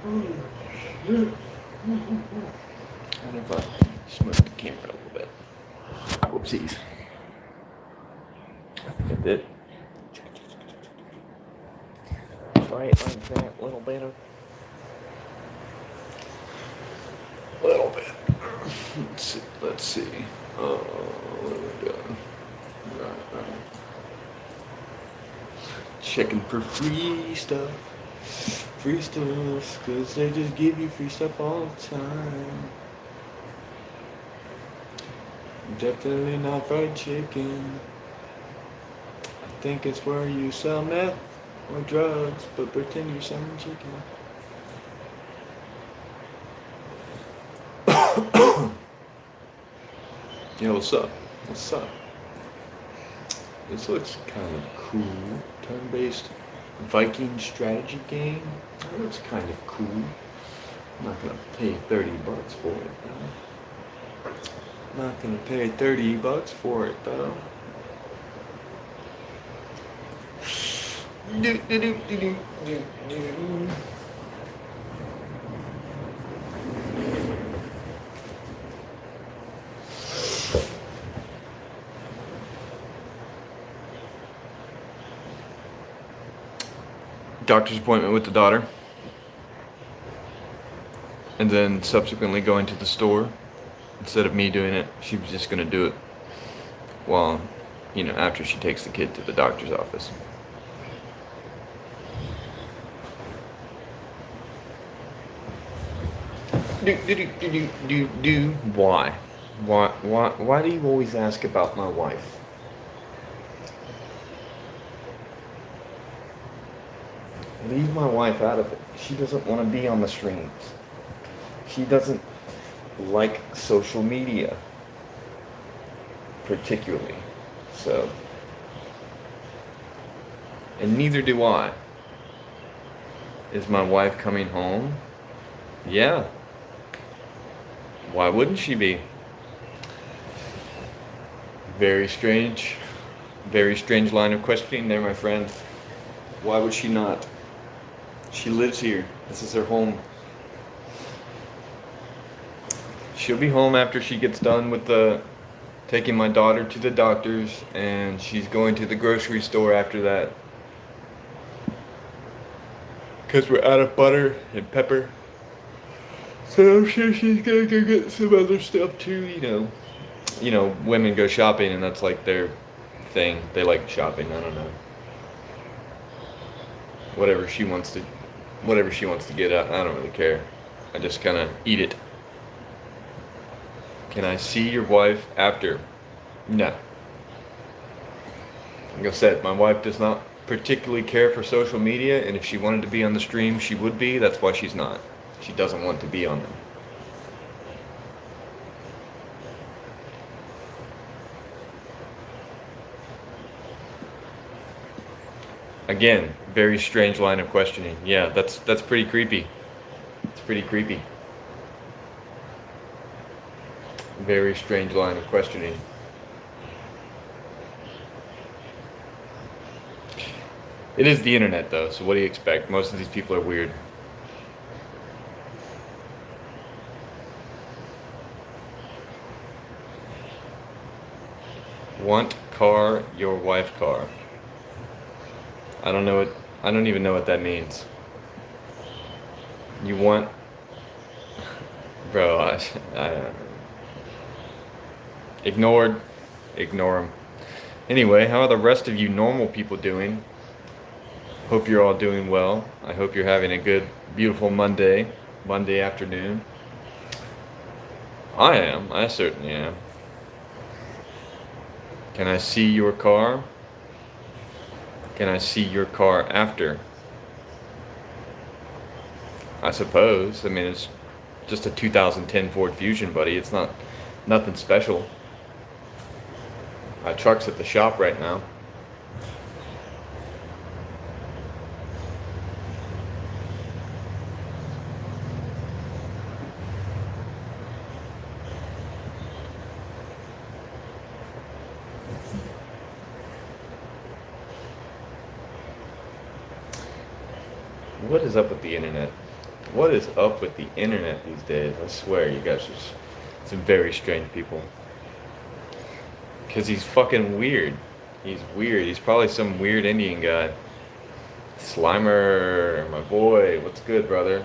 And if I smooth the camera a little bit. Whoopsies. I think I did. Try it like that, a little bit. A little bit. Let's see. Let's see. What are we doing? Right. Checking for free stuff. Free stuff, cause they just give you free stuff all the time. Definitely not fried chicken. I think it's where you sell meth or drugs, but pretend you're selling chicken. Yo, what's up? What's up? This looks kind of cool. Turn-based Viking strategy game. That looks kind of cool. I'm not gonna pay $30 for it though. Not gonna pay $30 for it though. Do, do, do, do, do, do, do. Doctor's appointment with the daughter, and then subsequently going to the store. Instead of me doing it, she was just gonna do it while, after she takes the kid to the doctor's office. Why? Why do you always ask about my wife? Leave my wife out of it. She doesn't want to be on the streams. She doesn't like social media, particularly. So, and neither do I. Is my wife coming home? Yeah. Why wouldn't she be? Very strange line of questioning there, my friend. Why would she not? She lives here. This is her home. She'll be home after she gets done with taking my daughter to the doctor's, and she's going to the grocery store after that. Because we're out of butter and pepper. So I'm sure she's gonna go get some other stuff too, women go shopping and that's like their thing. They like shopping, I don't know. Whatever she wants to get at, I don't really care. I just kind of eat it. Can I see your wife after? No. Like I said, my wife does not particularly care for social media, and if she wanted to be on the stream, she would be. That's why she's not. She doesn't want to be on them. Again, very strange line of questioning. Yeah, that's pretty creepy. It's pretty creepy. Very strange line of questioning. It is the internet though, so what do you expect? Most of these people are weird. Want car, your wife car. I don't even know what that means. You want, bro, I ignore them. Anyway, how are the rest of you normal people doing? Hope you're all doing well. I hope you're having a good, beautiful Monday afternoon. I am. I certainly am. Can I see your car? Can I see your car after? I suppose. I mean, it's just a 2010 Ford Fusion, buddy. It's nothing special. My truck's at the shop right now. What is up with the internet? What is up with the internet these days? I swear, you guys are some very strange people. Because he's fucking weird. He's weird. He's probably some weird Indian guy. Slimer, my boy, what's good, brother?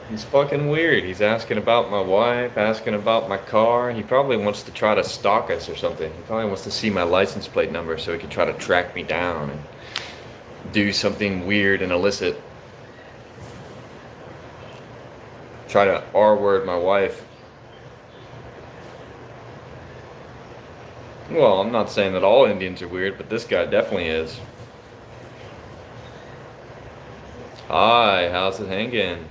He's fucking weird. He's asking about my wife, asking about my car. He probably wants to try to stalk us or something. He probably wants to see my license plate number so he can try to track me down and do something weird and illicit. Try to R-word my wife. Well, I'm not saying that all Indians are weird, but this guy definitely is. Hi, how's it hanging?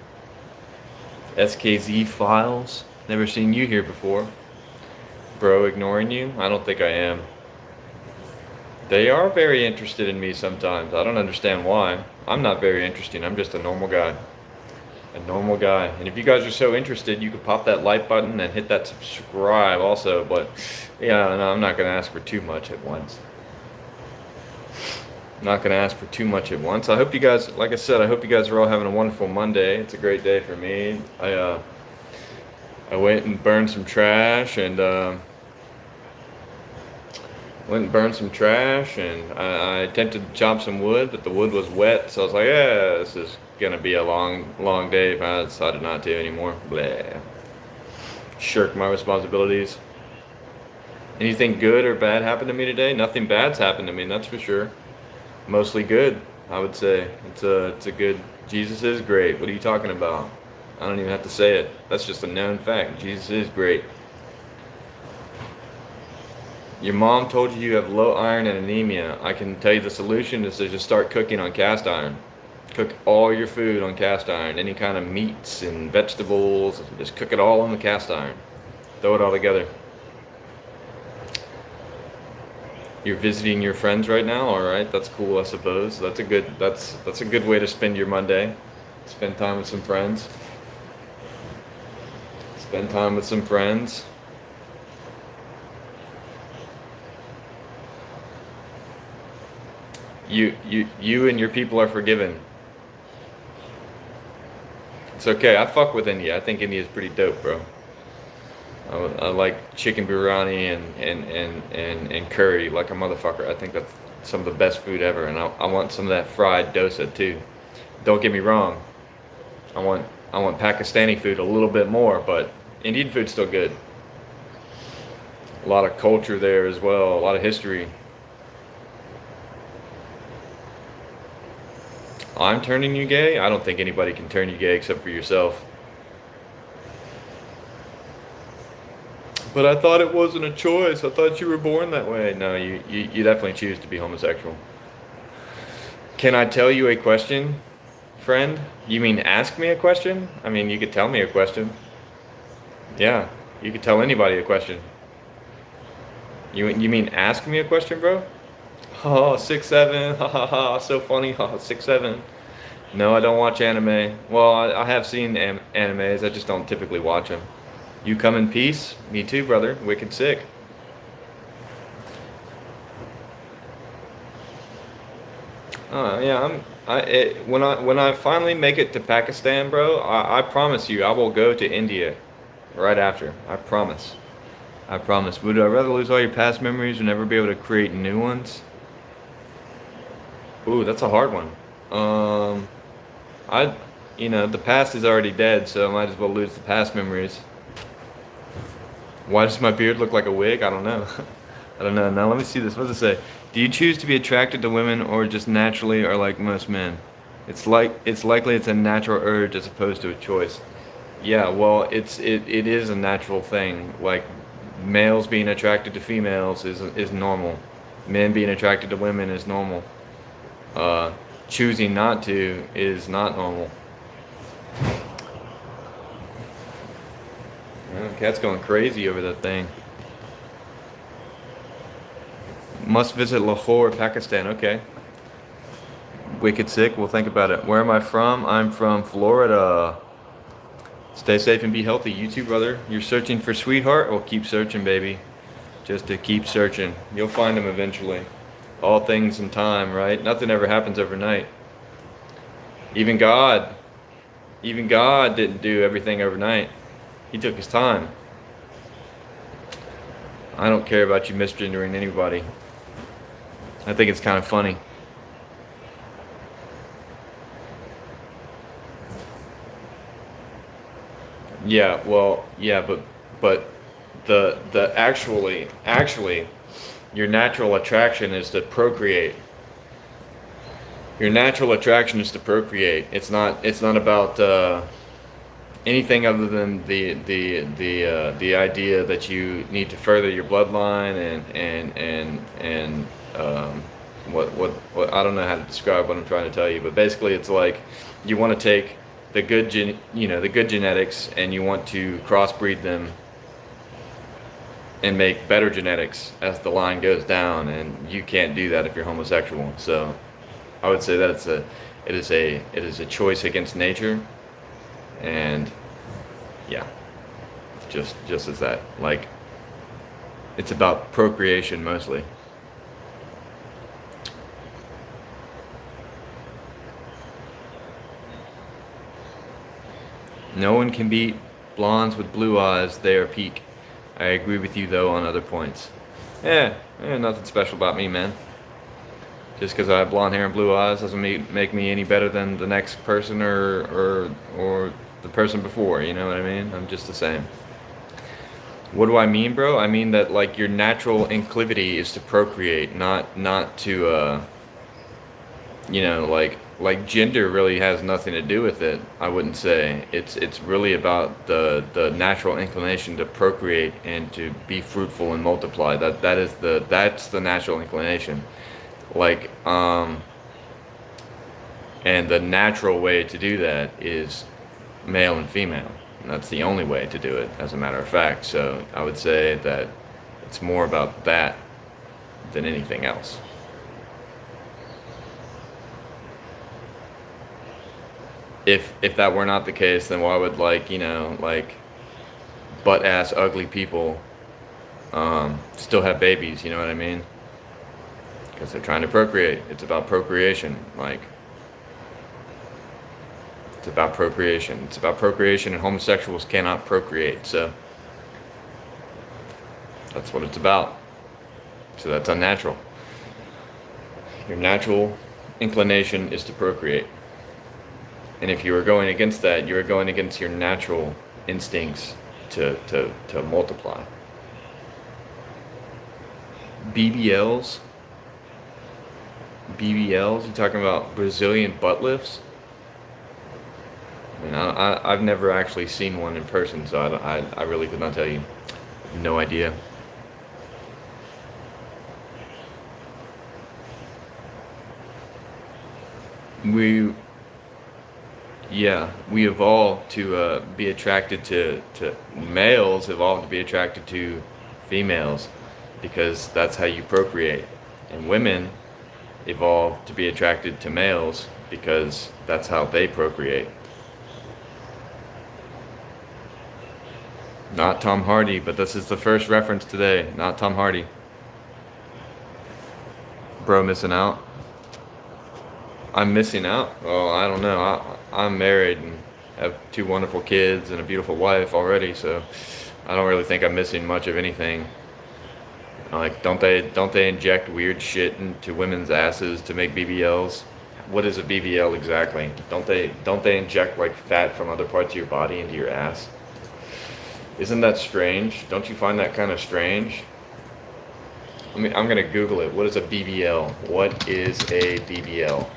SKZ Files? Never seen you here before. Bro, ignoring you? I don't think I am. They are very interested in me sometimes. I don't understand why. I'm not very interesting. I'm just a normal guy. A normal guy. And if you guys are so interested, you could pop that like button and hit that subscribe also. But yeah, no, I'm not going to ask for too much at once. I'm not going to ask for too much at once. I hope you guys, like I said, I hope you guys are all having a wonderful Monday. It's a great day for me. I went and burned some trash and I attempted to chop some wood, but the wood was wet, so I was like, yeah, this is gonna be a long day. I decided not to anymore. Blah. Shirk my responsibilities. Anything good or bad happened to me today? Nothing bad's happened to me, that's for sure. Mostly good, I would say. It's a good. Jesus is great. What are you talking about? I don't even have to say it. That's just a known fact. Jesus is great. Your mom told you you have low iron and anemia. I can tell you the solution is to just start cooking on cast iron. Cook all your food on cast iron. Any kind of meats and vegetables. Just cook it all on the cast iron. Throw it all together. You're visiting your friends right now? Alright, that's cool, I suppose. That's a good way to spend your Monday. Spend time with some friends. Spend time with some friends. You and your people are forgiven. It's okay. I fuck with India. I think India is pretty dope, bro. I like chicken biryani and curry like a motherfucker. I think that's some of the best food ever, and I want some of that fried dosa too. Don't get me wrong. I want Pakistani food a little bit more, but Indian food's still good. A lot of culture there as well. A lot of history. I'm turning you gay? I don't think anybody can turn you gay except for yourself. But I thought it wasn't a choice. I thought you were born that way. No, you definitely choose to be homosexual. Can I tell you a question, friend? You mean ask me a question? I mean, you could tell me a question. Yeah, you could tell anybody a question. You mean ask me a question, bro? Oh, 6'7", ha ha ha, so funny, ha, 6'7". No, I don't watch anime. Well, I have seen animes, I just don't typically watch them. You come in peace? Me too, brother. Wicked sick. Yeah, when I finally make it to Pakistan, bro, I promise you, I will go to India right after. I promise. I promise. Would I rather lose all your past memories or never be able to create new ones? Ooh, that's a hard one. The past is already dead, so I might as well lose the past memories. Why does my beard look like a wig? I don't know. I don't know. Now let me see this. What does it say? Do you choose to be attracted to women or just naturally or like most men? It's likely it's a natural urge as opposed to a choice. Yeah, well, it is a natural thing. Like males being attracted to females is normal. Men being attracted to women is normal. Choosing not to is not normal. Cat's going crazy over that thing. Must visit Lahore, Pakistan. Okay. Wicked sick. We'll think about it. Where am I from? I'm from Florida. Stay safe and be healthy. You too, brother. You're searching for sweetheart? Well, keep searching, baby. Just to keep searching. You'll find him eventually. All things in time, right? Nothing ever happens overnight. Even God, even God didn't do everything overnight. He took his time. I don't care about you misgendering anybody. I think it's kind of funny. Yeah, well, yeah, but the actually your natural attraction is to procreate. Your natural attraction is to procreate. It's not about anything other than the idea that you need to further your bloodline and what I don't know how to describe what I'm trying to tell you, but basically it's like you want to take the good genetics and you want to crossbreed them and make better genetics as the line goes down, and you can't do that if you're homosexual. So I would say that it is a choice against nature, and yeah, just as that, like, it's about procreation mostly. No one can beat blondes with blue eyes. They are peak. I agree with you though on other points. Nothing special about me, man. Just because I have blonde hair and blue eyes doesn't make me any better than the next person or the person before. You know what I mean? I'm just the same. What do I mean, bro? I mean that like your natural inclivity is to procreate, not to like gender really has nothing to do with it. I wouldn't say it's really about the natural inclination to procreate and to be fruitful and multiply. That's the natural inclination. Like and the natural way to do that is male and female. And that's the only way to do it, as a matter of fact. So I would say that it's more about that than anything else. If that were not the case, then why would like butt ass ugly people still have babies? You know what I mean? Because they're trying to procreate. It's about procreation. Like, it's about procreation. It's about procreation, and homosexuals cannot procreate. So that's what it's about. So that's unnatural. Your natural inclination is to procreate. And if you are going against that, you are going against your natural instincts to multiply. BBLs? BBLs? You talking about Brazilian butt lifts? I mean, I've never actually seen one in person, so I really could not tell you. No idea. We evolved to be attracted to males, evolved to be attracted to females, because that's how you procreate. And women evolved to be attracted to males because that's how they procreate. Not Tom Hardy, but this is the first reference today. Not Tom Hardy. Bro, missing out. I'm missing out? Well, I don't know. I'm married and have two wonderful kids and a beautiful wife already, so I don't really think I'm missing much of anything. Like, don't they inject weird shit into women's asses to make BBLs? What is a BBL exactly? Don't they inject like fat from other parts of your body into your ass? Isn't that strange? Don't you find that kind of strange? I mean, I'm gonna Google it. What is a BBL? What is a BBL?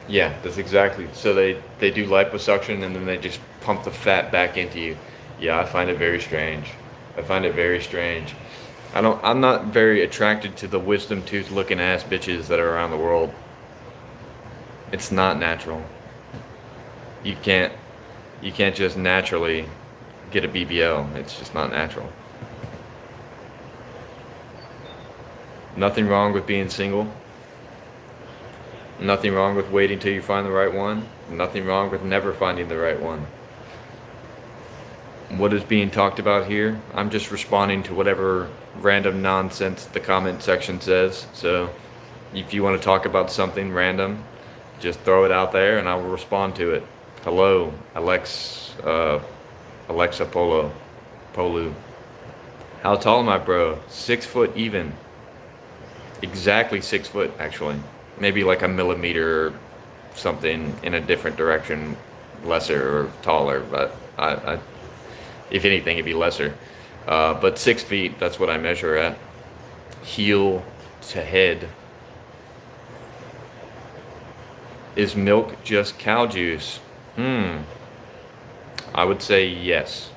Yeah, that's exactly. So they do liposuction and then they just pump the fat back into you. Yeah, I find it very strange. I find it very strange. I'm not very attracted to the wisdom tooth looking ass bitches that are around the world. It's not natural. You can't just naturally get a BBL. It's just not natural. Nothing wrong with being single. Nothing wrong with waiting till you find the right one. Nothing wrong with never finding the right one. what is being talked about here. I'm just responding to whatever random nonsense the comment section says. So if you want to talk about something random, just throw it out there and I will respond to it. Hello, Alexa Polu. How tall am I, bro? 6 foot even. Exactly 6 foot, actually. Maybe like a millimeter or something in a different direction, lesser or taller, but if anything, it'd be lesser. But 6 feet, that's what I measure at. Heel to head. Is milk just cow juice? I would say yes.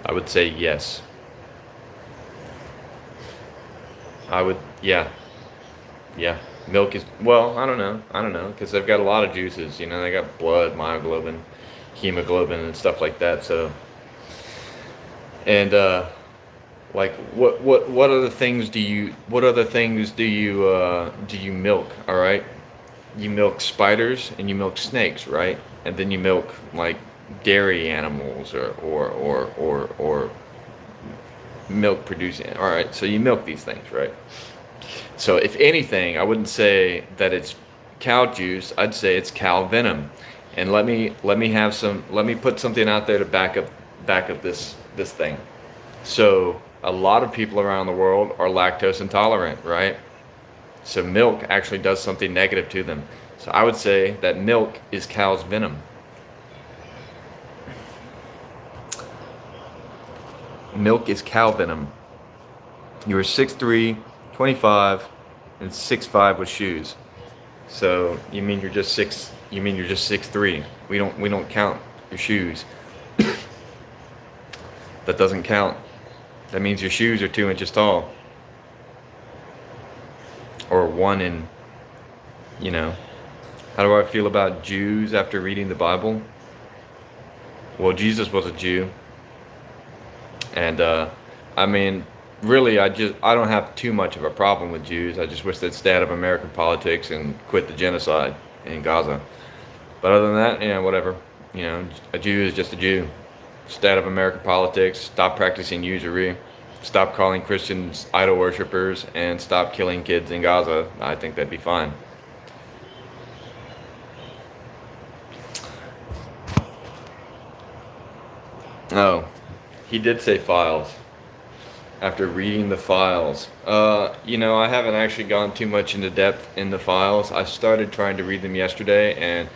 I would say yes. Yeah. Yeah. Milk is, well, I don't know, because they've got a lot of juices, they got blood, myoglobin, hemoglobin, and stuff like that, so, and, like, what other things do you milk, all right? You milk spiders and you milk snakes, right? And then you milk, like, dairy animals or milk producing, all right, so you milk these things, right? So if anything, I wouldn't say that it's cow juice, I'd say it's cow venom. And let me put something out there to back up this thing. So a lot of people around the world are lactose intolerant, right? So milk actually does something negative to them. So I would say that milk is cow's venom. Milk is cow venom. You were 6'3", 25, and 6'5" with shoes. So you mean you're just 6'3". We don't count your shoes. That doesn't count. That means your shoes are 2 inches tall. Or 1 in, How do I feel about Jews after reading the Bible? Well, Jesus was a Jew. And, I mean, really, I don't have too much of a problem with Jews. I just wish they'd stay out of American politics and quit the genocide in Gaza. But other than that, whatever. A Jew is just a Jew. Stay out of American politics, stop practicing usury, stop calling Christians idol worshippers, and stop killing kids in Gaza. I think that'd be fine. Oh, he did say files. After reading the files, I haven't actually gone too much into depth in the files. I started trying to read them yesterday, and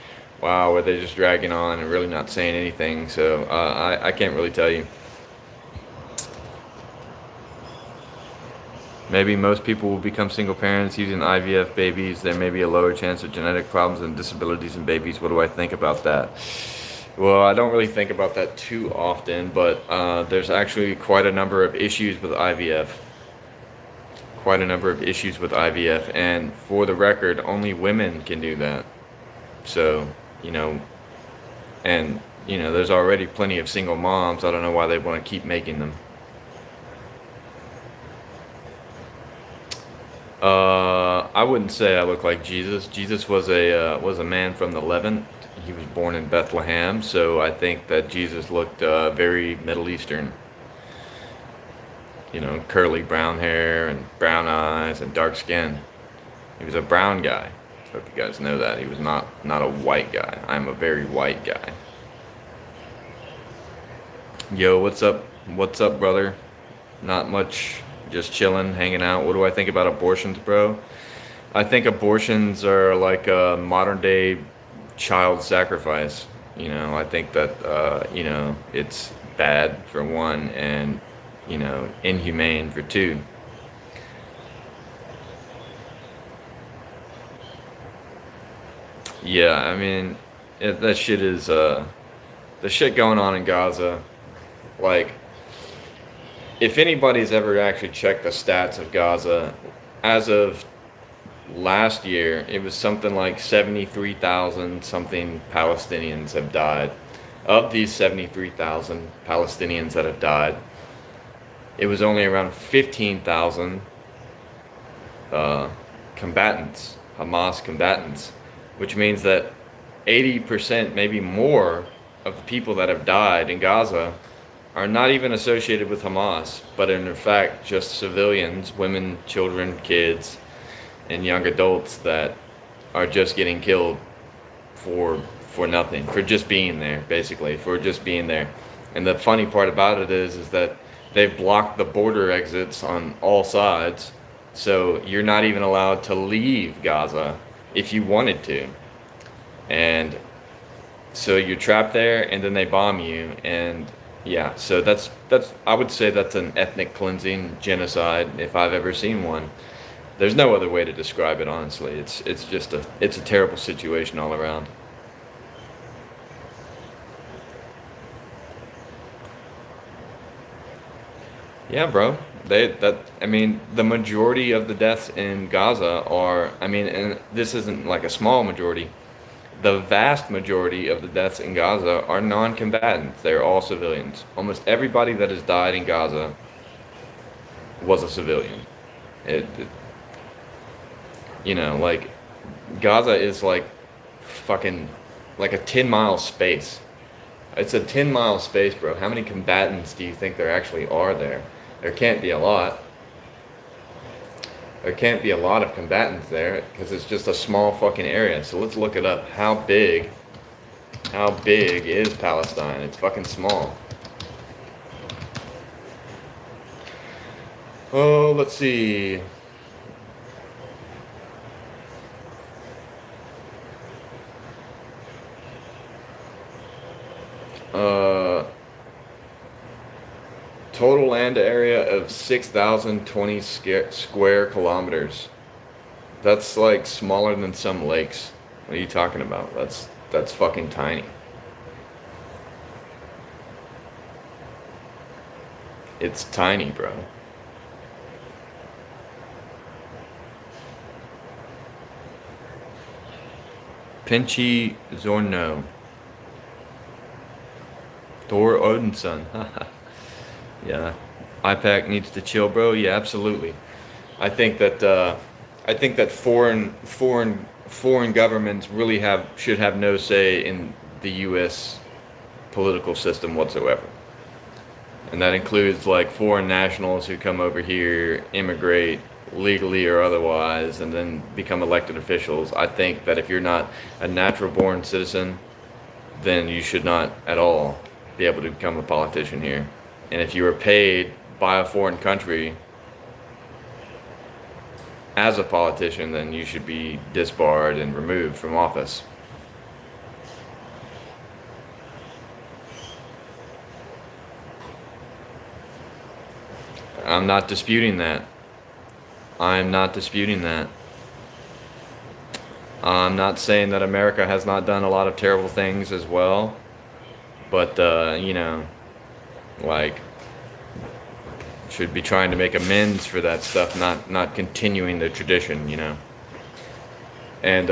wow, were they just dragging on and really not saying anything. So I can't really tell you. Maybe most people will become single parents using IVF babies. There may be a lower chance of genetic problems and disabilities in babies. What do I think about that? Well, I don't really think about that too often, but there's actually quite a number of issues with IVF. And for the record, only women can do that. So, there's already plenty of single moms. I don't know why they want to keep making them. I wouldn't say I look like Jesus. Jesus was a man from the Levant. He was born in Bethlehem, so I think that Jesus looked very Middle Eastern. Curly brown hair and brown eyes and dark skin. He was a brown guy. Hope you guys know that. He was not a white guy. I'm a very white guy. Yo, what's up? What's up, brother? Not much. Just chilling, hanging out. What do I think about abortions, bro? I think abortions are like a modern day child sacrifice. I think that it's bad for one, and inhumane for two. Yeah, I mean, that shit is the shit going on in Gaza. Like, if anybody's ever actually checked the stats of Gaza, as of last year, it was something like 73,000 something Palestinians have died. Of these 73,000 Palestinians that have died, it was only around 15,000 combatants, Hamas combatants, which means that 80%, maybe more, of the people that have died in Gaza are not even associated with Hamas, but in fact just civilians, women, children, kids, and young adults that are just getting killed for for nothing, for just being there, basically, for just being there. And the funny part about it is that they've blocked the border exits on all sides, so you're not even allowed to leave Gaza if you wanted to. And so you're trapped there, and then they bomb you, and yeah, so that's I would say that's an ethnic cleansing genocide if I've ever seen one. There's no other way to describe it, honestly. It's just a terrible situation all around. Yeah, bro. I mean, the majority of the deaths in Gaza are, I mean, and this isn't like a small majority. The vast majority of the deaths in Gaza are non-combatants. They're all civilians. Almost everybody that has died in Gaza was a civilian. It like Gaza is like fucking like a 10-mile space. It's a 10-mile space, bro. How many combatants do you think there actually are there? There can't be a lot. There can't be a lot of combatants there because it's just a small fucking area. So let's look it up. How big is Palestine? It's fucking small. Oh, let's see. Total land area of 6,020 square kilometers. That's like smaller than some lakes. What are you talking about? That's fucking tiny. It's tiny, bro. Pinchy Zorno. Thor Odinson. Yeah. IPAC needs to chill, bro. Yeah, absolutely. I think that foreign governments really should have no say in the U.S. political system whatsoever. And that includes like foreign nationals who come over here, immigrate legally or otherwise, and then become elected officials. I think that if you're not a natural born citizen, then you should not at all be able to become a politician here. And if you were paid by a foreign country as a politician, then you should be disbarred and removed from office. I'm not disputing that. I'm not disputing that. I'm not saying that America has not done a lot of terrible things as well, but like, should be trying to make amends for that stuff, not continuing the tradition, And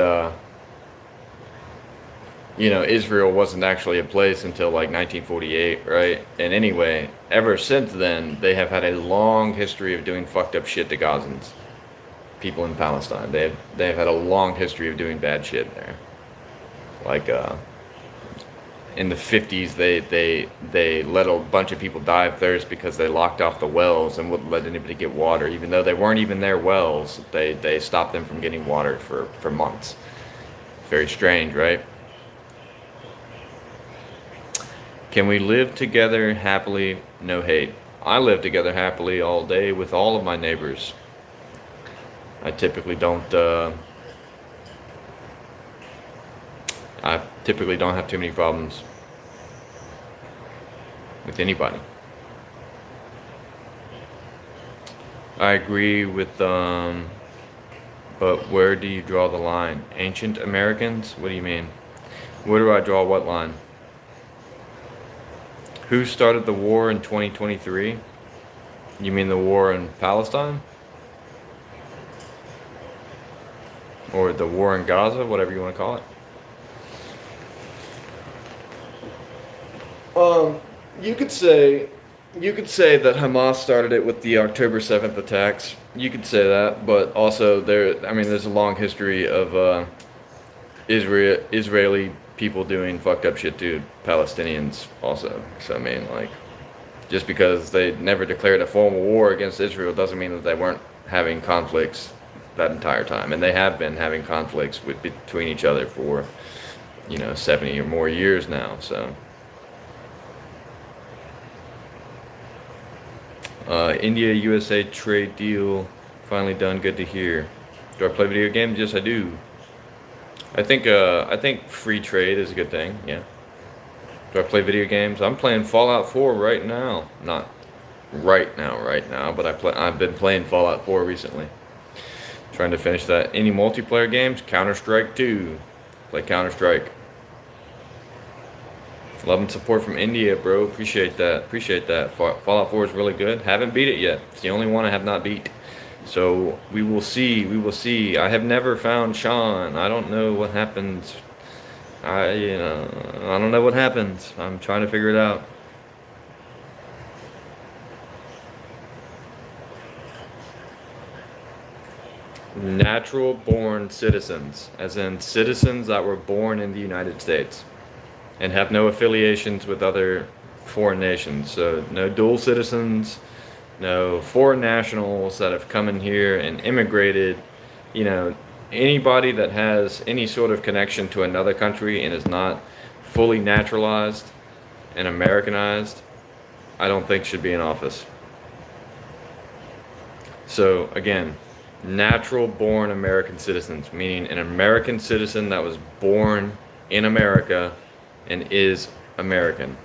Israel wasn't actually a place until like 1948, right? And anyway, ever since then, they have had a long history of doing fucked up shit to Gazans, people in Palestine. They've had a long history of doing bad shit there. Like in the 50s, they let a bunch of people die of thirst because they locked off the wells and wouldn't let anybody get water, even though they weren't even their wells. They stopped them from getting water for months. Very strange, right? Can we live together happily, no hate? I live together happily all day with all of my neighbors. I typically don't have too many problems with anybody. I agree with but where do you draw the line? Ancient Americans? What do you mean? Where do I draw what line? Who started the war in 2023? You mean the war in Palestine? Or the war in Gaza, whatever you want to call it? You could say that Hamas started it with the October 7th attacks. You could say that, but also there's a long history of Israeli people doing fucked up shit to Palestinians also. So I mean, like, just because they never declared a formal war against Israel doesn't mean that they weren't having conflicts that entire time, and they have been having conflicts between each other for 70 or more years now. So India USA trade deal finally done. Good to hear. Do I play video games? Yes, I do. I think free trade is a good thing. Yeah. Do I play video games? I'm playing Fallout 4 right now. Not right now, but I've been playing Fallout 4 recently. Trying to finish that. Any multiplayer games? Counter-Strike 2. Play Counter-Strike. Love and support from India, bro. Appreciate that. Appreciate that. Fallout 4 is really good. Haven't beat it yet. It's the only one I have not beat. So we will see. We will see. I have never found Sean. I don't know what happens. I don't know what happens. I'm trying to figure it out. Natural born citizens, as in citizens that were born in the United States and have no affiliations with other foreign nations. So no dual citizens, no foreign nationals that have come in here and immigrated. Anybody that has any sort of connection to another country and is not fully naturalized and Americanized, I don't think should be in office. So again, natural born American citizens, meaning an American citizen that was born in America and is American.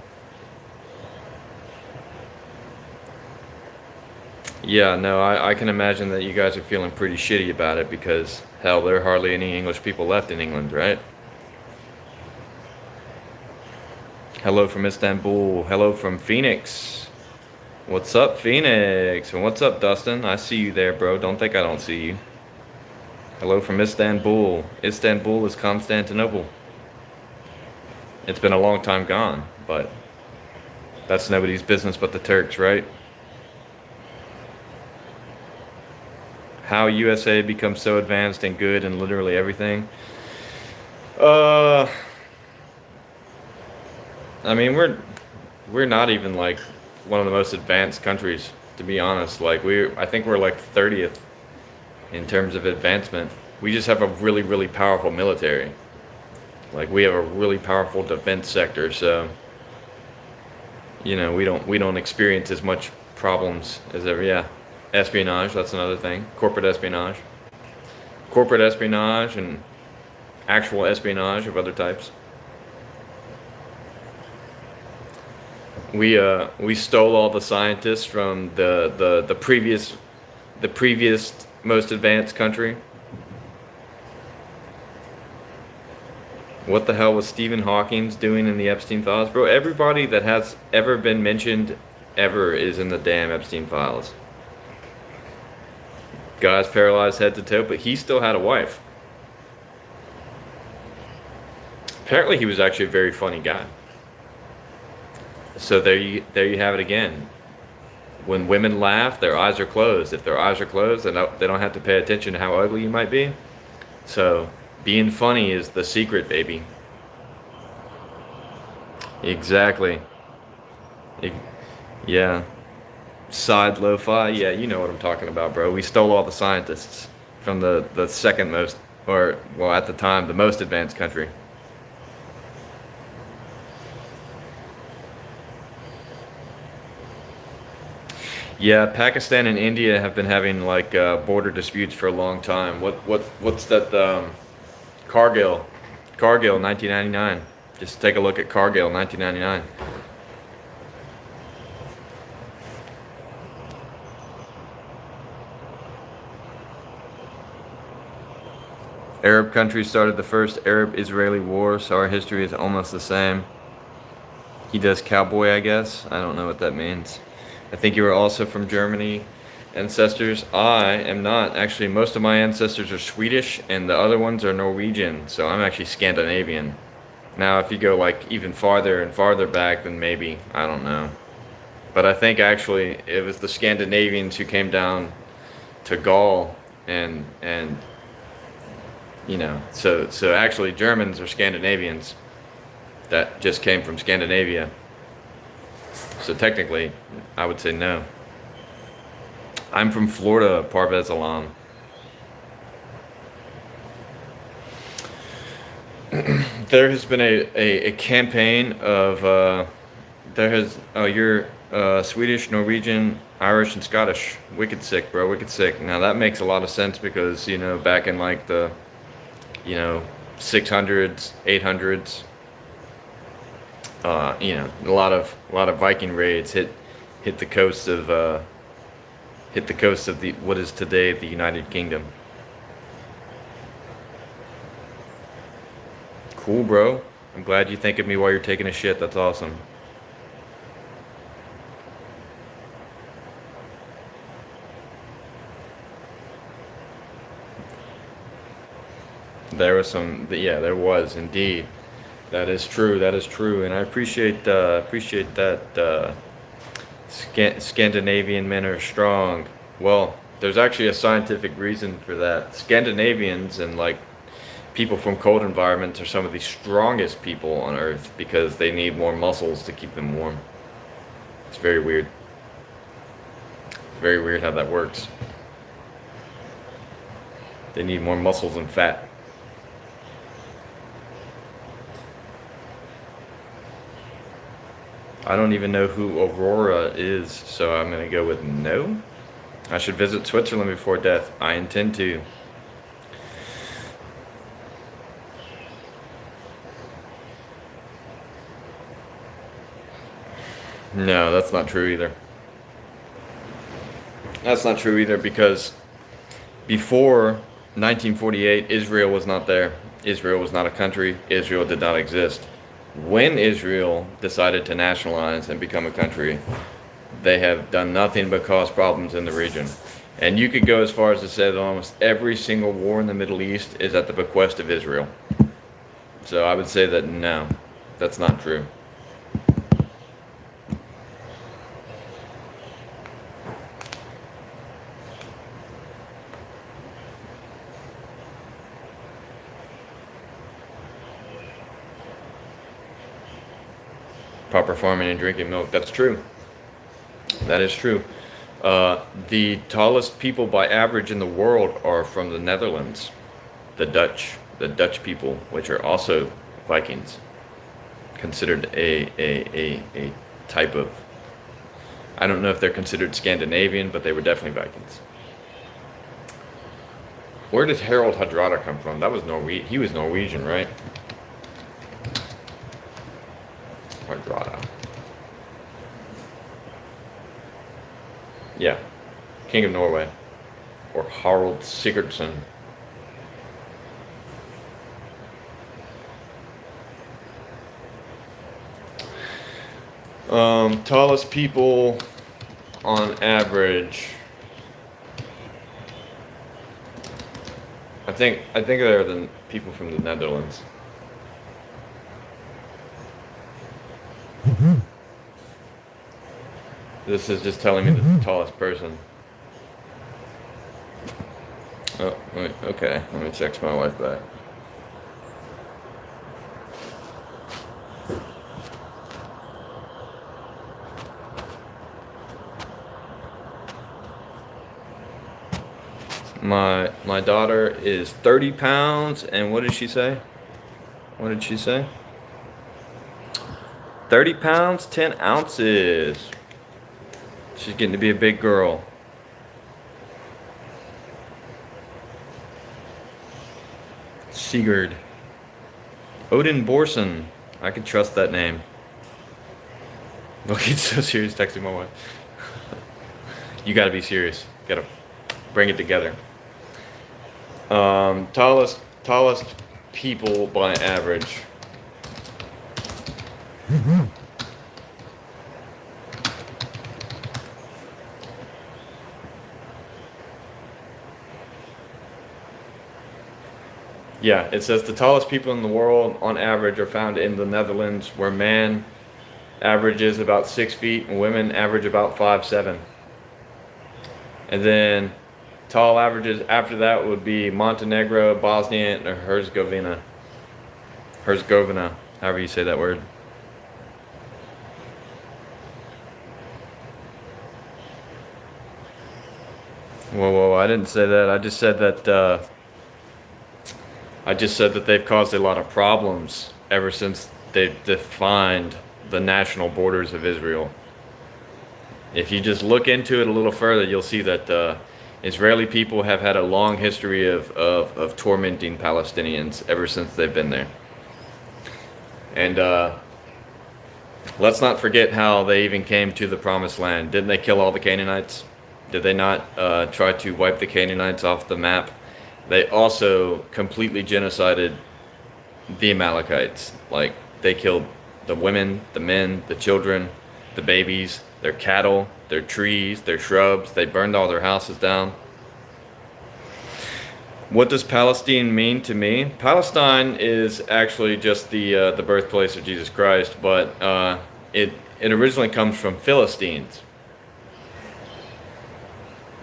Yeah, no, I can imagine that you guys are feeling pretty shitty about it because, hell, there are hardly any English people left in England, right? Hello from Istanbul. Hello from Phoenix. What's up, Phoenix? And what's up, Dustin? I see you there, bro. Don't think I don't see you. Hello from Istanbul. Istanbul is Constantinople. It's been a long time gone, but that's nobody's business but the Turks, right? How USA becomes so advanced and good in literally everything. I mean, we're not even like one of the most advanced countries, to be honest. Like I think we're like 30th in terms of advancement. We just have a really, really powerful military. Like we have a really powerful defense sector, so we don't experience as much problems as ever. Yeah, espionage, that's another thing. Corporate espionage and actual espionage of other types. We stole all the scientists from the previous most advanced country. What the hell was Stephen Hawking doing in the Epstein files? Bro, everybody that has ever been mentioned ever is in the damn Epstein files. Guy's paralyzed head to toe, but he still had a wife. Apparently he was actually a very funny guy. So there you have it again. When women laugh, their eyes are closed. If their eyes are closed, they don't have to pay attention to how ugly you might be. So being funny is the secret, baby. Exactly. Yeah. Side lo-fi. Yeah, you know what I'm talking about, bro. We stole all the scientists from the second most, or, well, at the time, the most advanced country. Yeah, Pakistan and India have been having like border disputes for a long time. What's that? Cargill, 1999. Just take a look at Cargill, 1999. Arab countries started the first Arab-Israeli war, so our history is almost the same. He does cowboy, I guess. I don't know what that means. I think you are also from Germany. Ancestors? I am not. Actually, most of my ancestors are Swedish, and the other ones are Norwegian, so I'm actually Scandinavian. Now, if you go like even farther and farther back, then maybe, I don't know. But I think actually it was the Scandinavians who came down to Gaul, and so actually Germans are Scandinavians. that just came from Scandinavia. So technically, I would say no. I'm from Florida, Parvez Alam. There has been a campaign of you're Swedish, Norwegian, Irish, and Scottish. Wicked sick, bro. Wicked sick. Now that makes a lot of sense because back in like the 600s, 800s, a lot of Viking raids hit the coast of the what is today the United Kingdom. Cool, bro. I'm glad you think of me while you're taking a shit. That's awesome. There was yeah, there was indeed. That is true. That is true, and I appreciate that. Scandinavian men are strong. Well, there's actually a scientific reason for that. Scandinavians and like people from cold environments are some of the strongest people on Earth because they need more muscles to keep them warm. It's very weird. Very weird how that works. They need more muscles and fat. I don't even know who Aurora is, so I'm going to go with no. I should visit Switzerland before death. I intend to. No, that's not true either. That's not true either because before 1948, Israel was not there. Israel was not a country. Israel did not exist. When Israel decided to nationalize and become a country, they have done nothing but cause problems in the region. And you could go as far as to say that almost every single war in the Middle East is at the bequest of Israel. So I would say that no, that's not true. Proper farming and drinking milk. That's true. That is true. The tallest people by average in the world are from the Netherlands, the Dutch people, which are also Vikings, considered a type of. I don't know if they're considered Scandinavian, but they were definitely Vikings. Where did Harald Hardrada come from? That was Norwegian. He was Norwegian, right? Hardrada. Yeah, King of Norway, or Harald Sigurdsson. Tallest people on average. I think they're the people from the Netherlands. This is just telling me the tallest person. Oh, wait, okay. Let me text my wife back. My daughter is 30 pounds, and what did she say? What did she say? 30 pounds, 10 ounces. She's getting to be a big girl. Sigurd. Odin Borson. I can trust that name. Look, he's so serious texting my wife. You gotta be serious. Gotta bring it together. Tallest people by average. Yeah, it says the tallest people in the world on average are found in the Netherlands, where man averages about 6 feet and women average about 5'7". And then tall averages after that would be Montenegro, Bosnia, and Herzegovina. However you say that word. Whoa, whoa, I didn't say that. I just said that they've caused a lot of problems ever since they've defined the national borders of Israel. If you just look into it a little further, you'll see that Israeli people have had a long history of tormenting Palestinians ever since they've been there. And let's not forget how they even came to the Promised Land. Didn't they kill all the Canaanites? Did they not try to wipe the Canaanites off the map? They also completely genocided the Amalekites. Like, they killed the women, the men, the children, the babies, their cattle, their trees, their shrubs. They burned all their houses down. What does Palestine mean to me? Palestine is actually just the birthplace of Jesus Christ, but it originally comes from Philistines.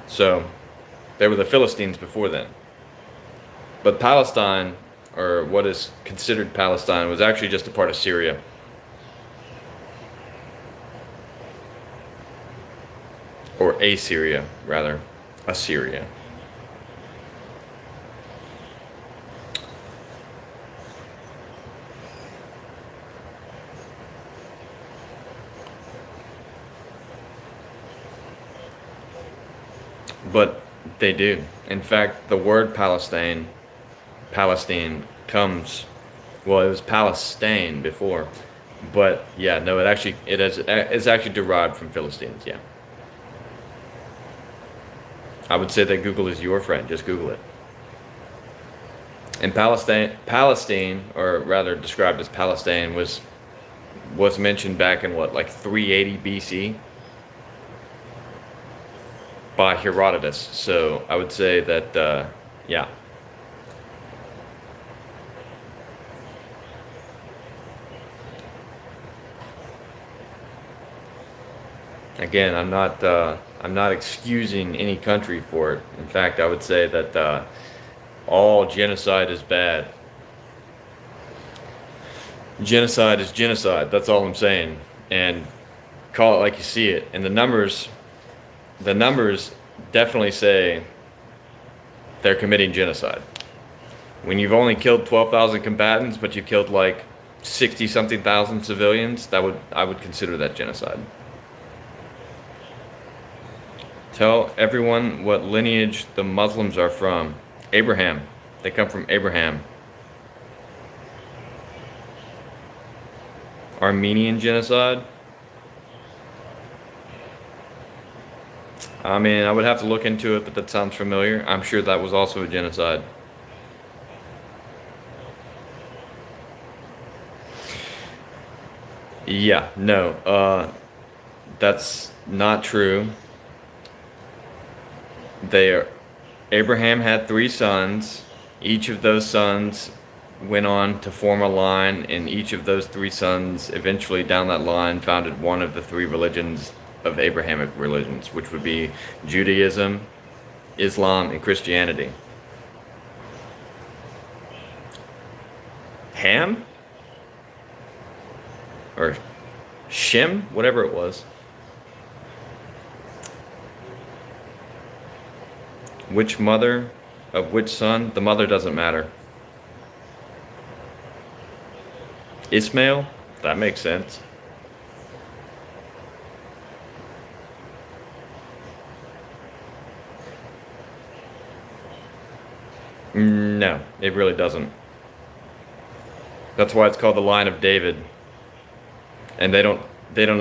So they were the Philistines before then. But Palestine, or what is considered Palestine, was actually just a part of Syria. Or Assyria, rather. Assyria. But they do. In fact, the word Palestine comes, well, it was Palestine before, but yeah, no, it's actually derived from Philistines. Yeah, I would say that Google is your friend. Just Google it. And Palestine, or rather described as Palestine, was mentioned back in what, like 380 BC by Herodotus. So I would say that yeah. Again, I'm not excusing any country for it. In fact, I would say that all genocide is bad. Genocide is genocide. That's all I'm saying. And call it like you see it. And the numbers definitely say they're committing genocide. When you've only killed 12,000 combatants, but you killed like 60-something thousand civilians, I would consider that genocide. Tell everyone what lineage the Muslims are from. Abraham. They come from Abraham. Armenian genocide? I mean, I would have to look into it, but that sounds familiar. I'm sure that was also a genocide. Yeah, no, that's not true. Abraham had 3 sons. Each of those sons went on to form a line, and each of those 3 sons eventually down that line founded one of the 3 religions of Abrahamic religions, which would be Judaism, Islam, and Christianity. Ham? Or Shem? Whatever it was. Which mother of which son? The mother doesn't matter. Ishmael? That makes sense. No, it really doesn't. That's why it's called the line of David. And they don't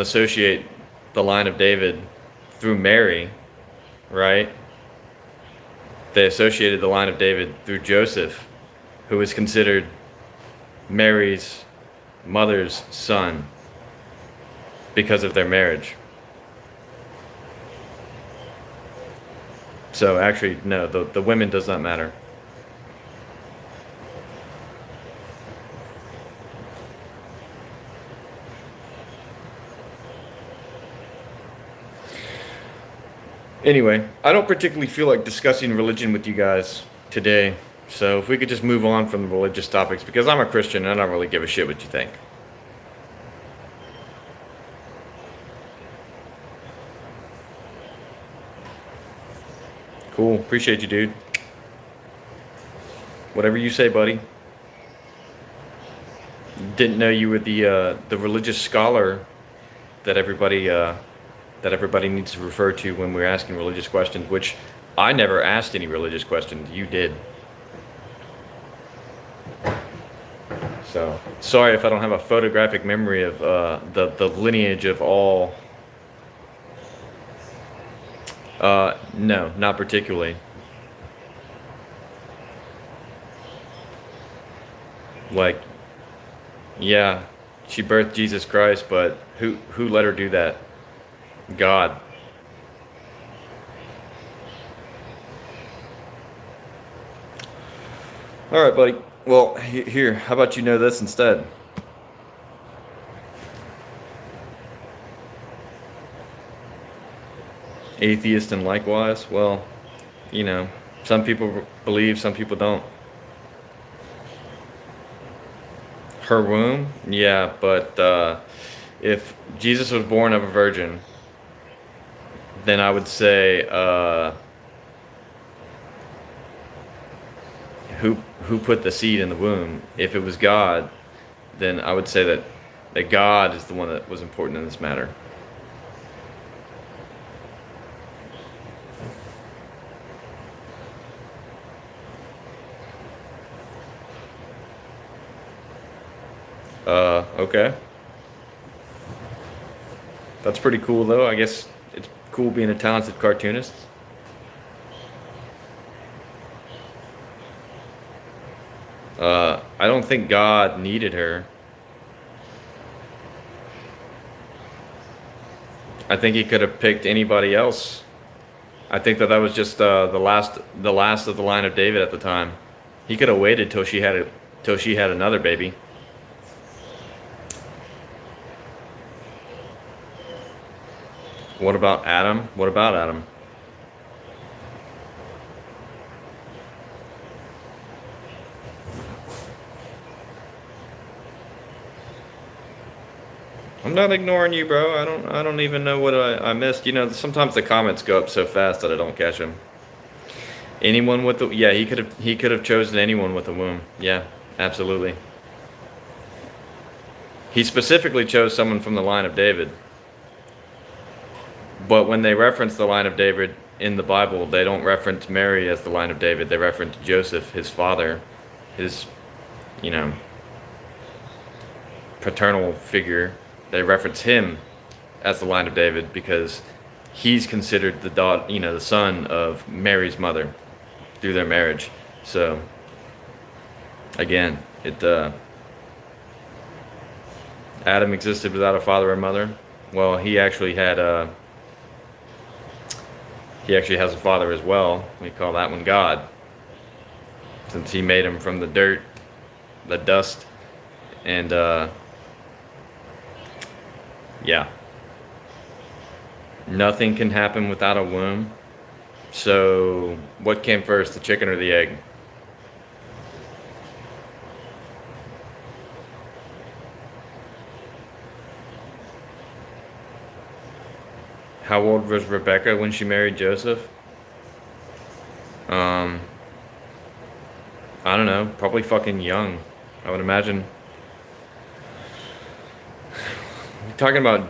associate the line of David through Mary, right? They associated the line of David through Joseph, who was considered Mary's mother's son because of their marriage. So actually, no, the women does not matter. Anyway, I don't particularly feel like discussing religion with you guys today. So if we could just move on from the religious topics, because I'm a Christian and I don't really give a shit what you think. Cool. Appreciate you, dude. Whatever you say, buddy. Didn't know you were the religious scholar that everybody needs to refer to when we're asking religious questions, which I never asked any religious questions. You did. So sorry if I don't have a photographic memory of the lineage of all. No, not particularly. Like, yeah, she birthed Jesus Christ, but who let her do that? God. All right, buddy. Well, here, how about you know this instead? Atheist and likewise. Well, you know, some people believe, some people don't. Her womb, yeah, but if Jesus was born of a virgin, then I would say who put the seed in the womb? If it was God, then I would say that God is the one that was important in this matter. Okay. That's pretty cool, though. I guess it's cool being a talented cartoonist. I don't think God needed her. I think he could have picked anybody else. I think that was just the last of the line of David at the time. He could have waited till she had another baby. What about Adam? What about Adam? I'm not ignoring you, bro. I don't even know what I missed. You know, sometimes the comments go up so fast that I don't catch them. Anyone with the yeah, he could have chosen anyone with a womb. Yeah, absolutely. He specifically chose someone from the line of David. But when they reference the line of David in the Bible, they don't reference Mary as the line of David. They reference Joseph, his father, his, you know, paternal figure. They reference him as the line of David because he's considered the son of Mary's mother through their marriage. So again, Adam existed without a father or mother. Well, he actually has a father as well. We call that one God, since he made him from the dirt, the dust, and yeah. Nothing can happen without a womb. So, what came first, the chicken or the egg? How old was Rebecca when she married Joseph? Um, I don't know, probably fucking young. I would imagine. We're talking about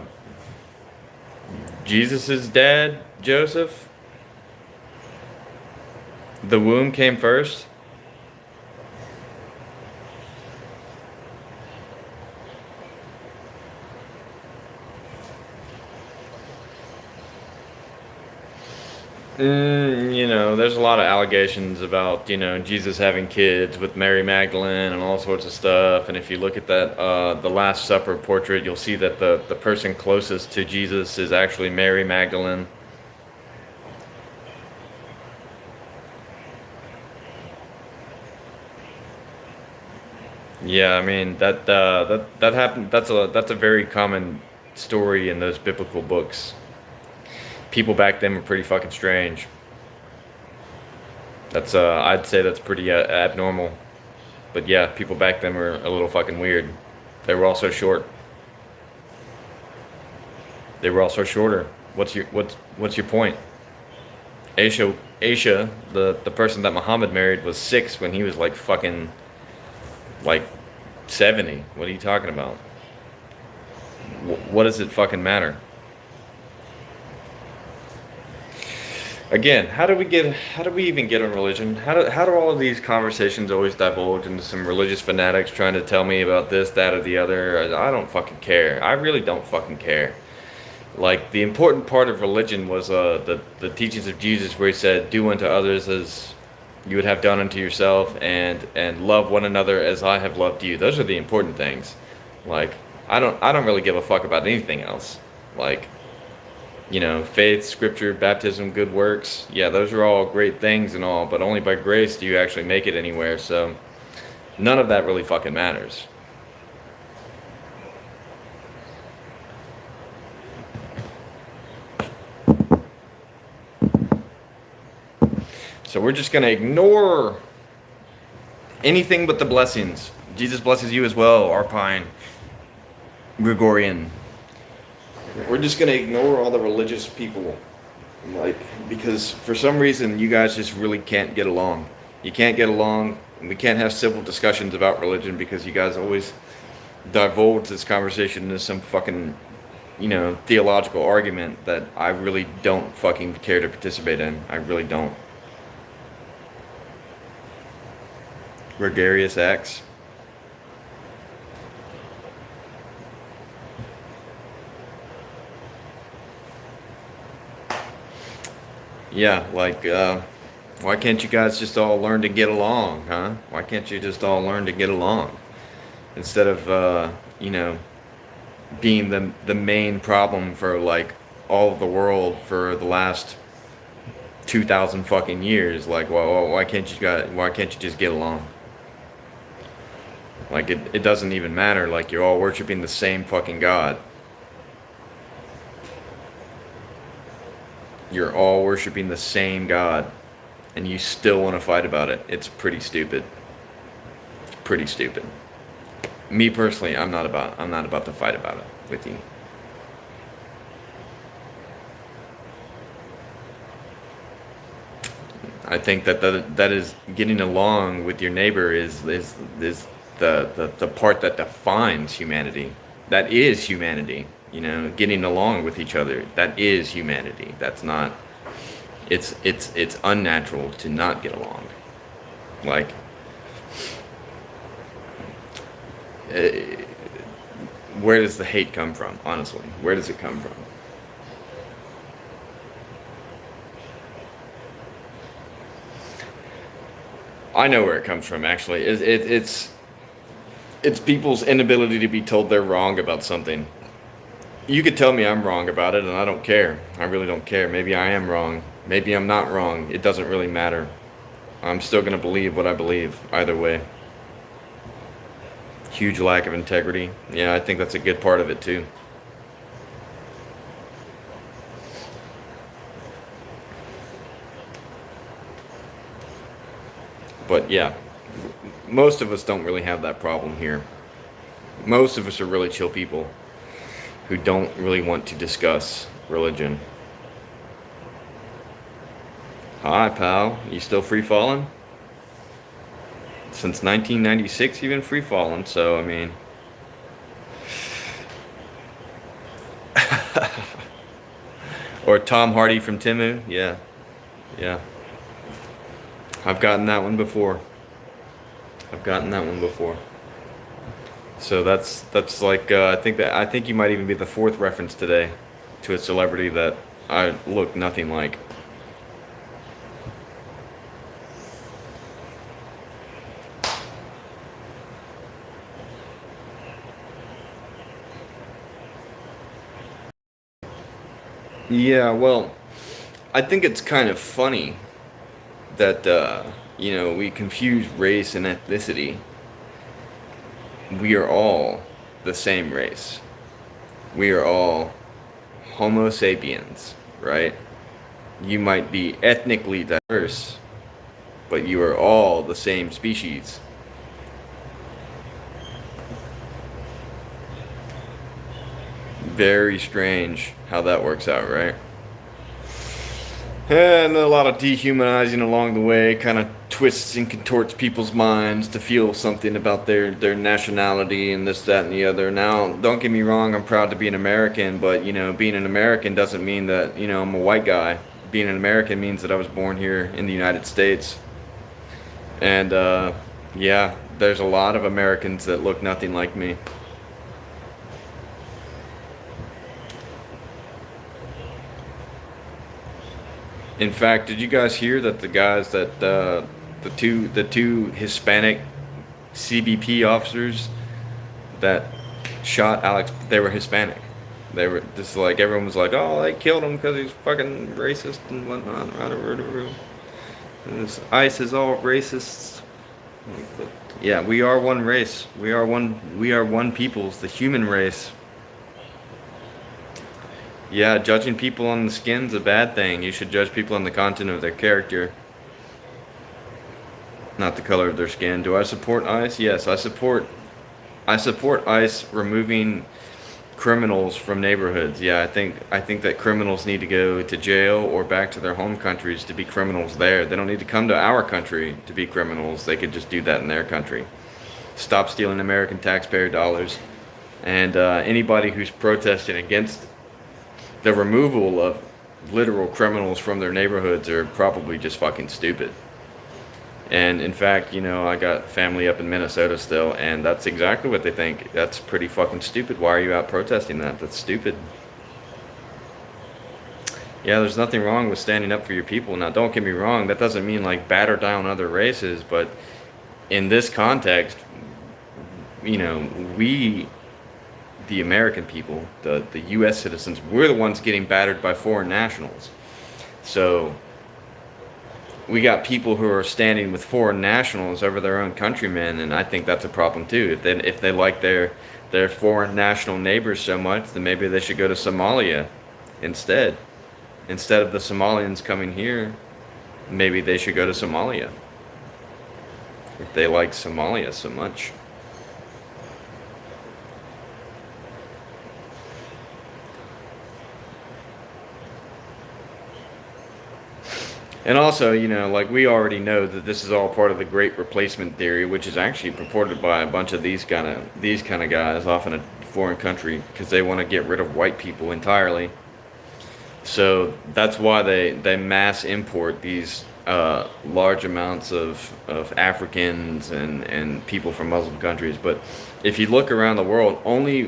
Jesus's dad, Joseph? The womb came first? There's a lot of allegations about, Jesus having kids with Mary Magdalene and all sorts of stuff. And if you look at that, the Last Supper portrait, you'll see that the person closest to Jesus is actually Mary Magdalene. Yeah, I mean that happened. That's a very common story in those biblical books. People back then were pretty fucking strange. That's I'd say that's pretty abnormal. But yeah, people back then were a little fucking weird. They were also short. They were also shorter. What's your point? Aisha, the person that Muhammad married was 6 when he was like fucking like 70. What are you talking about? What does it fucking matter? Again, how do we even get on religion? How do all of these conversations always divulge into some religious fanatics trying to tell me about this, that, or the other? I don't fucking care. I really don't fucking care. Like the important part of religion was the teachings of Jesus, where he said, "Do unto others as you would have done unto yourself, and love one another as I have loved you." Those are the important things. Like I don't really give a fuck about anything else. Like, you know, faith, scripture, baptism, good works. Yeah, those are all great things and all, but only by grace do you actually make it anywhere. So none of that really fucking matters. So we're just gonna ignore anything but the blessings. Jesus blesses you as well, Arpine, Gregorian. We're just gonna ignore all the religious people, like, because for some reason you guys just really can't get along. You can't get along, and we can't have civil discussions about religion because you guys always divulge this conversation into some fucking, you know, theological argument that I really don't fucking care to participate in. I really don't. Gregarious acts. Yeah, like, why can't you guys just all learn to get along, huh? Why can't you just all learn to get along instead of, you know, being the main problem for like all of the world for the last 2,000 fucking years? Like, well, why can't you just get along? Like, it doesn't even matter. Like, you're all worshiping the same fucking God. You're all worshiping the same God, and you still want to fight about it. It's pretty stupid. It's pretty stupid. Me personally, I'm not about to fight about it with you. I think that is getting along with your neighbor is the part that defines humanity. That is humanity. You know, getting along with each other. That is humanity. That's not. It's unnatural to not get along. Like, uh, where does the hate come from? Honestly, where does it come from? I know where it comes from. Actually, it's people's inability to be told they're wrong about something. You could tell me I'm wrong about it, and I don't care. I really don't care. Maybe I am wrong. Maybe I'm not wrong. It doesn't really matter. I'm still gonna believe what I believe either way. Huge lack of integrity. Yeah, I think that's a good part of it too. But yeah, most of us don't really have that problem here. Most of us are really chill people who don't really want to discuss religion. Hi, pal. You still free falling? Since 1996, you've been free falling, so I mean. Or Tom Hardy from Timu? Yeah, yeah. I've gotten that one before. I've gotten that one before. So that's like I think you might even be the fourth reference today to a celebrity that I look nothing like. Yeah, well, I think it's kind of funny that you know, we confuse race and ethnicity. We are all the same race. We are all Homo sapiens, right? You might be ethnically diverse, but you are all the same species. Very strange how that works out, right? And a lot of dehumanizing along the way kind of twists and contorts people's minds to feel something about their nationality and this, that, and the other. Now, don't get me wrong, I'm proud to be an American, but, being an American doesn't mean that, I'm a white guy. Being an American means that I was born here in the United States. And, yeah, there's a lot of Americans that look nothing like me. In fact, did you guys hear that the guys that the two Hispanic CBP officers that shot Alex, they were Hispanic. They were just like, everyone was like, oh, they killed him because he's fucking racist and whatnot. And this ICE is all racists. Yeah, we are one race. We are one peoples, the human race. Yeah, judging people on the skin's a bad thing. You should judge people on the content of their character, not the color of their skin. Do I support ICE? Yes, I support ICE removing criminals from neighborhoods. Yeah, I think that criminals need to go to jail or back to their home countries to be criminals there. They don't need to come to our country to be criminals. They could just do that in their country. Stop stealing American taxpayer dollars. And anybody who's protesting against the removal of literal criminals from their neighborhoods are probably just fucking stupid. And in fact, I got family up in Minnesota still, and that's exactly what they think. That's pretty fucking stupid. Why are you out protesting that? That's stupid. Yeah, there's nothing wrong with standing up for your people. Now, don't get me wrong, that doesn't mean like batter down other races, but in this context, we, the American people, the U.S. citizens, we're the ones getting battered by foreign nationals. So we got people who are standing with foreign nationals over their own countrymen, and I think that's a problem too. If they like their foreign national neighbors so much, then maybe they should go to Somalia instead. Instead of the Somalians coming here, maybe they should go to Somalia if they like Somalia so much. And also, like we already know that this is all part of the Great Replacement theory, which is actually purported by a bunch of these kind of guys off in a foreign country because they want to get rid of white people entirely. So that's why they mass import these large amounts of Africans and people from Muslim countries. But if you look around the world, only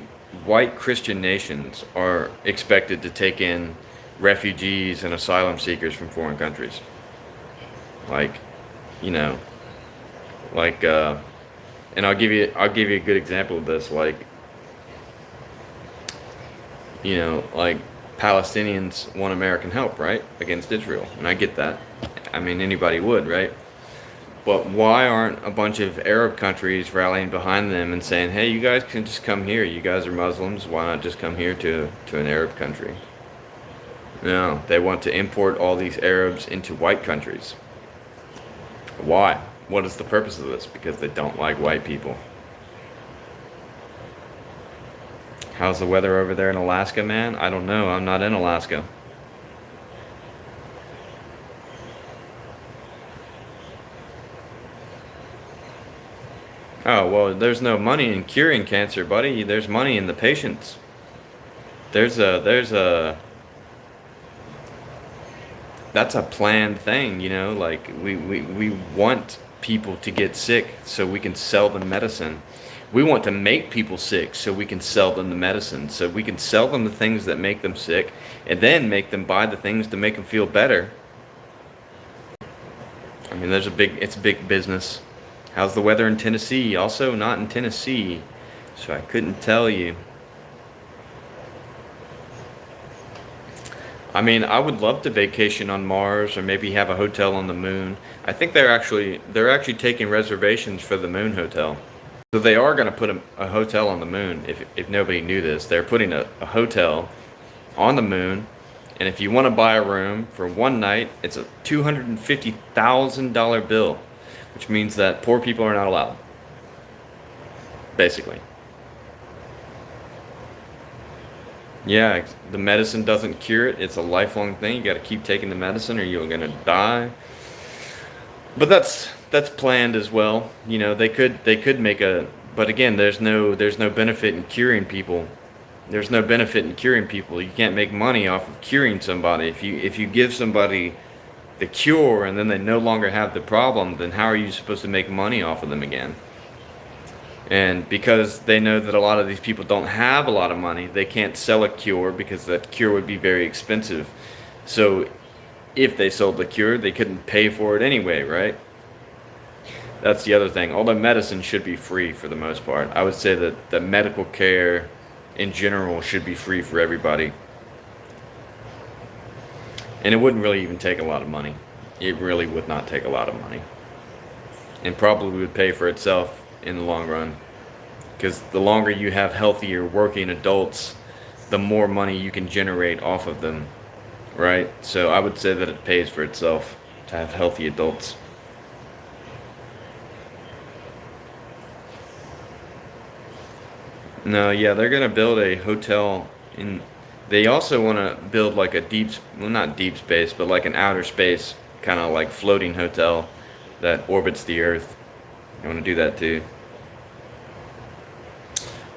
white Christian nations are expected to take in refugees and asylum seekers from foreign countries. And I'll give you a good example of this. Like Palestinians want American help, right, against Israel, and I get that. I mean, anybody would, right? But why aren't a bunch of Arab countries rallying behind them and saying, hey, you guys can just come here. You guys are Muslims. Why not just come here to an Arab country? No, they want to import all these Arabs into white countries. Why? What is the purpose of this? Because they don't like white people. How's the weather over there in Alaska, man? I don't know. I'm not in Alaska. Oh, well, there's no money in curing cancer, buddy. There's money in the patients. There's a that's a planned thing, like we want people to get sick so we can sell them medicine. We want to make people sick so we can sell them the medicine, so we can sell them the things that make them sick and then make them buy the things to make them feel better. I mean, it's big business. How's the weather in Tennessee? Also not in Tennessee, so I couldn't tell you. I mean, I would love to vacation on Mars or maybe have a hotel on the moon. I think they're actually taking reservations for the moon hotel. So they are going to put a hotel on the moon. If nobody knew this, they're putting a hotel on the moon And if you want to buy a room for one night, it's a $250,000 bill, which means that poor people are not allowed, basically. Yeah, the medicine doesn't cure it. It's a lifelong thing. You got to keep taking the medicine or you're going to die. But that's planned as well. You know, they could make a, but again, there's no benefit in curing people. There's no benefit in curing people. You can't make money off of curing somebody. If you give somebody the cure and then they no longer have the problem, then how are you supposed to make money off of them again? And because they know that a lot of these people don't have a lot of money, they can't sell a cure because that cure would be very expensive. So if they sold the cure, they couldn't pay for it anyway, right? That's the other thing. All the medicine should be free for the most part. I would say that the medical care in general should be free for everybody. And it wouldn't really even take a lot of money. It really would not take a lot of money. And probably would pay for itself in the long run. Because the longer you have healthier working adults, the more money you can generate off of them. Right? So I would say that it pays for itself to have healthy adults. No, yeah, they're gonna build a hotel in. They also want to build like a well, not deep space, but like an outer space kind of like floating hotel that orbits the Earth. I want to do that too.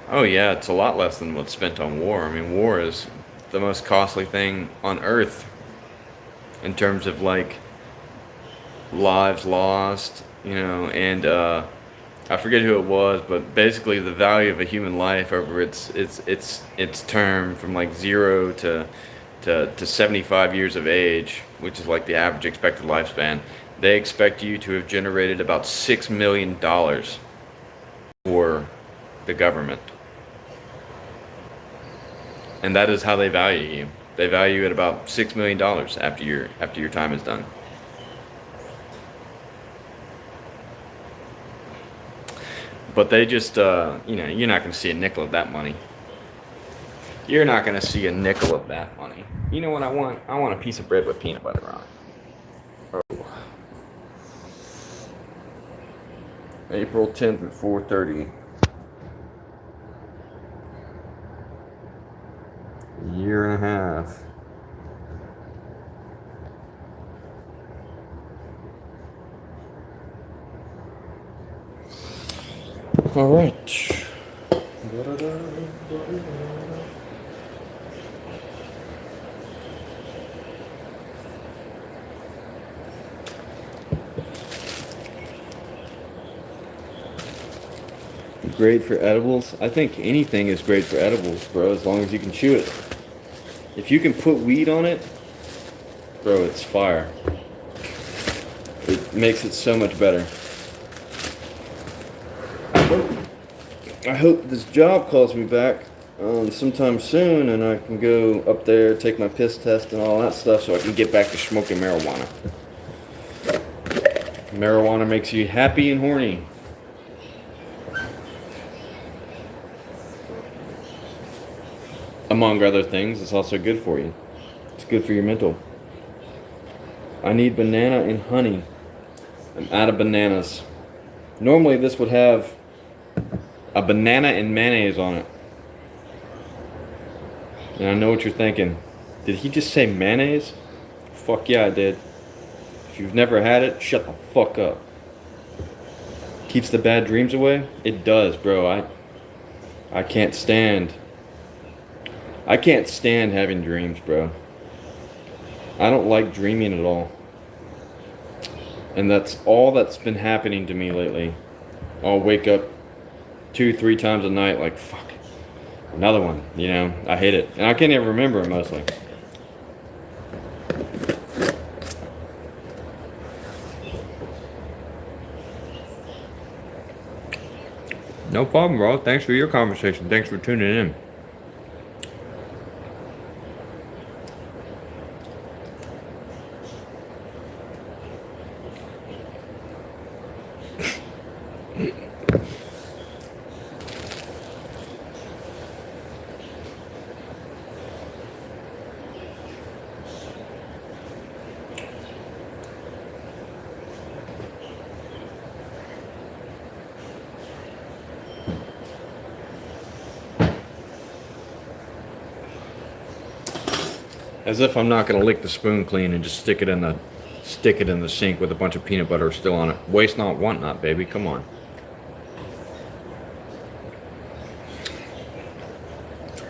Oh yeah, it's a lot less than what's spent on war. I mean, war is the most costly thing on Earth in terms of like lives lost, you know, and I forget who it was, but basically the value of a human life over its term from like 0 to 75 years of age, which is like the average expected lifespan. They expect you to have generated about $6 million for the government. And that is how they value you. They value you at about $6 million after your time is done. But they just, you know, you're not going to see a nickel of that money. You're not going to see a nickel of that money. You know what I want? I want a piece of bread with peanut butter on it. Oh. April 10th at 4:30. A year and a half. All right. Great for edibles? I think anything is great for edibles, bro, as long as you can chew it. If you can put weed on it, bro, it's fire. It makes it so much better. I hope this job calls me back sometime soon and I can go up there, take my piss test and all that stuff so I can get back to smoking marijuana. Marijuana makes you happy and horny. Among other things, it's also good for you. It's good for your mental. I need banana and honey. I'm out of bananas. Normally this would have a banana and mayonnaise on it. And I know what you're thinking. Did he just say mayonnaise? Fuck yeah, I did. If you've never had it, shut the fuck up. Keeps the bad dreams away? It does, bro. I can't stand having dreams, bro. I don't like dreaming at all. And that's all that's been happening to me lately. I'll wake up 2-3 times a night like, fuck, another one, you know? I hate it. And I can't even remember it mostly. No problem, bro. Thanks for your conversation. Thanks for tuning in. As if I'm not gonna lick the spoon clean and just stick it in the sink with a bunch of peanut butter still on it. Waste not, want not, baby. Come on.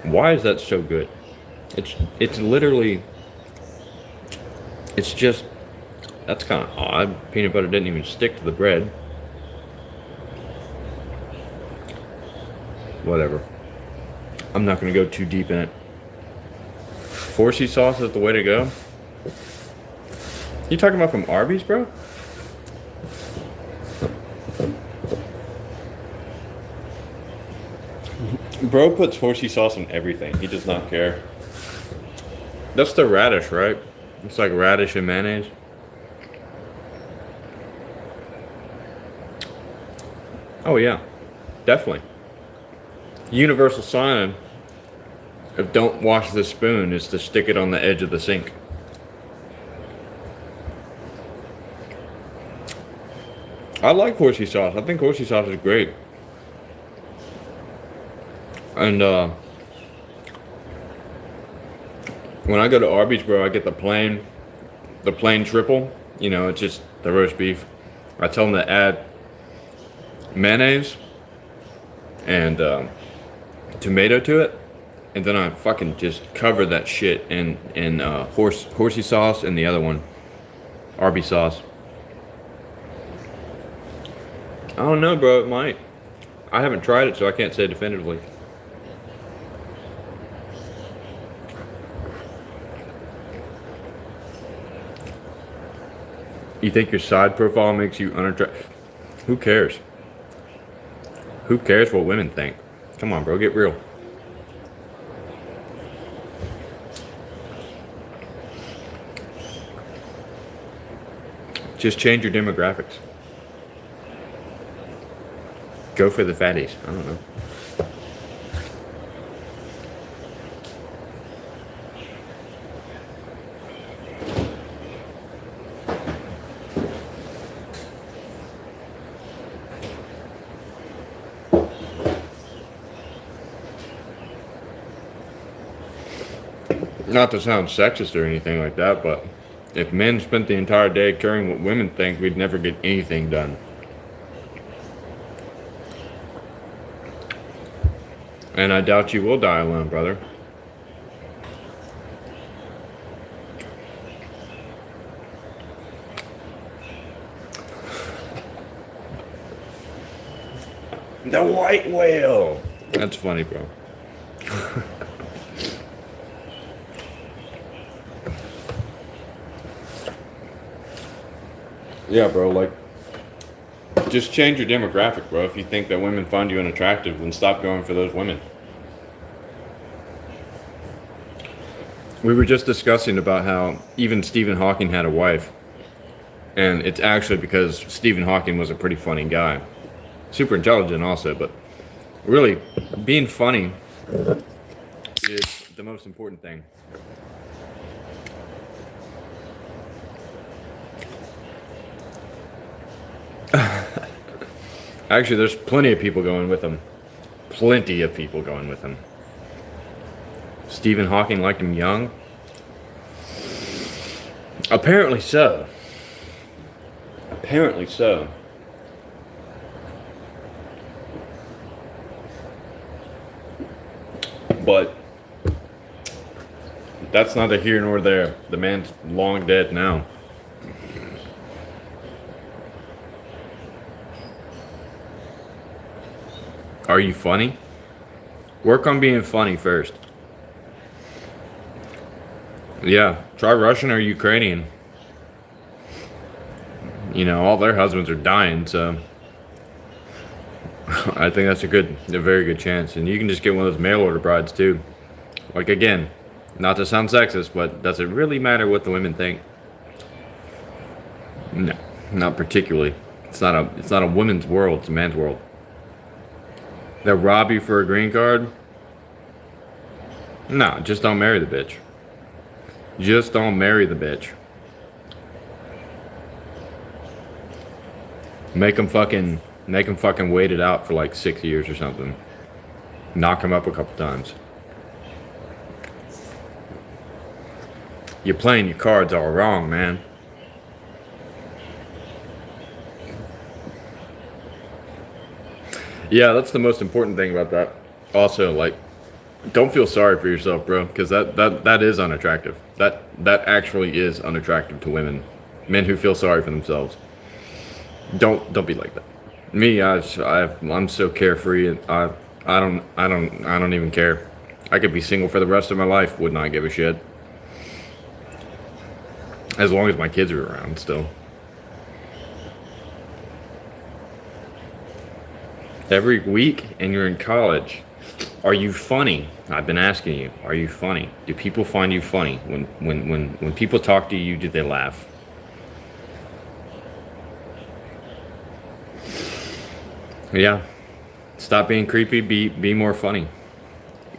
Why is that so good? It's literally, it's just, that's kind of odd. Peanut butter didn't even stick to the bread. Whatever. I'm not going to go too deep in it. Horsey sauce is the way to go. You talking about from Arby's, bro? Bro puts horsey sauce on everything. He does not care. That's the radish, right? It's like radish and mayonnaise. Oh yeah, definitely. Universal sign of don't wash the spoon is to stick it on the edge of the sink. I like horsey sauce. I think horsey sauce is great. And when I go to Arby's, bro, I get the plain triple. You know, it's just the roast beef. I tell them to add mayonnaise and tomato to it, and then I fucking just cover that shit in horsey sauce and the other one, Arby's sauce. I don't know, bro. It might. I haven't tried it, so I can't say definitively. You think your side profile makes you unattractive? Who cares? Who cares what women think? Come on, bro, get real. Just change your demographics. Go for the fatties. I don't know. Not to sound sexist or anything like that, but if men spent the entire day caring what women think, we'd never get anything done. And I doubt you will die alone, brother. The white whale. That's funny, bro. Yeah, bro, like, just change your demographic, bro. If you think that women find you unattractive, then stop going for those women. We were just discussing about how even Stephen Hawking had a wife. And it's actually because Stephen Hawking was a pretty funny guy. Super intelligent also, but really, being funny is the most important thing. Actually, there's plenty of people going with him. Plenty of people going with him. Stephen Hawking liked him young? Apparently so. Apparently so. But that's neither here nor there. The man's long dead now. Are you funny? Work on being funny first. Yeah, try Russian or Ukrainian. You know, all their husbands are dying, so I think that's a very good chance. And you can just get one of those mail order brides too. Like, again, not to sound sexist, but does it really matter what the women think? No, not particularly. It's not a woman's world, it's a man's world. They'll rob you for a green card? No, just don't marry the bitch. Just don't marry the bitch. Make them fucking wait it out for like 6 years or something. Knock them up a couple times. You're playing your cards all wrong, man. Yeah, that's the most important thing about that. Also, like, don't feel sorry for yourself, bro, because that is unattractive. That actually is unattractive to women, men who feel sorry for themselves. Don't be like that. Me, I'm so carefree, and I don't even care. I could be single for the rest of my life, would not give a shit, as long as my kids are around still. Every week, and you're in college. Are you funny? I've been asking you. Are you funny? Do people find you funny when people talk to you? Do they laugh? Yeah. Stop being creepy. Be more funny.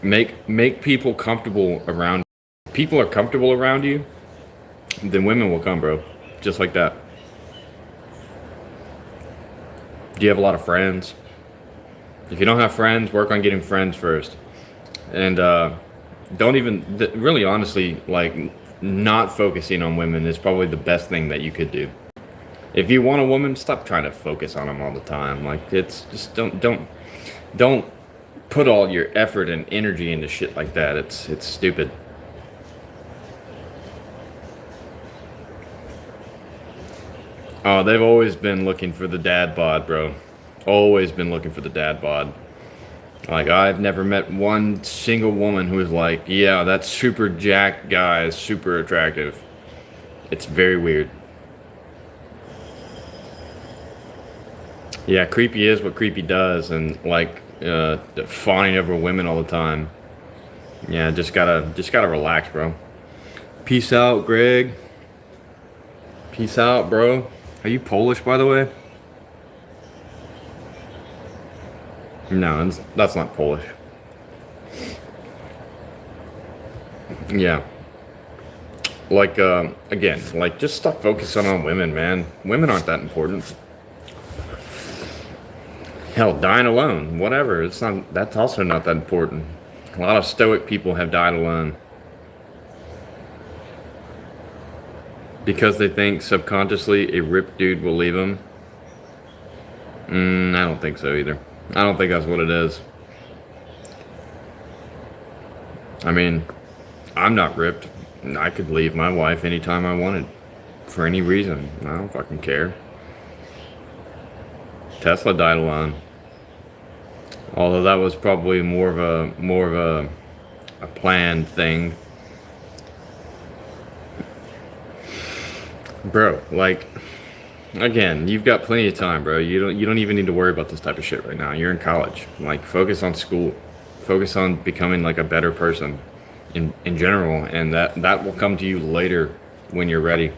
Make people comfortable around. People are comfortable around you, then women will come, bro. Just like that. Do you have a lot of friends? If you don't have friends, work on getting friends first. And don't even, really honestly, like, not focusing on women is probably the best thing that you could do. If you want a woman, stop trying to focus on them all the time. Like, it's just don't put all your effort and energy into shit like that. It's stupid. Oh, they've always been looking for the dad bod, bro. Always been looking for the dad bod. Like, I've never met one single woman who is like, yeah, that super jacked guy is super attractive. It's very weird. Yeah, creepy is what creepy does, and like fawning over women all the time. Yeah, just gotta relax, bro. Peace out, Greg. Peace out, bro. Are you Polish, by the way? No, that's not Polish. Yeah. Like, again, like, just stop focusing on women, man. Women aren't that important. Hell, dying alone, whatever. It's not, that's also not that important. A lot of stoic people have died alone because they think subconsciously a ripped dude will leave them. I don't think so either. I don't think that's what it is. I mean, I'm not ripped. I could leave my wife anytime I wanted. For any reason. I don't fucking care. Tesla died alone. Although that was probably more of a planned thing. Bro, like, again, you've got plenty of time, bro. You don't even need to worry about this type of shit right now. You're in college. Like, focus on school. Focus on becoming like a better person in general, and that will come to you later when you're ready.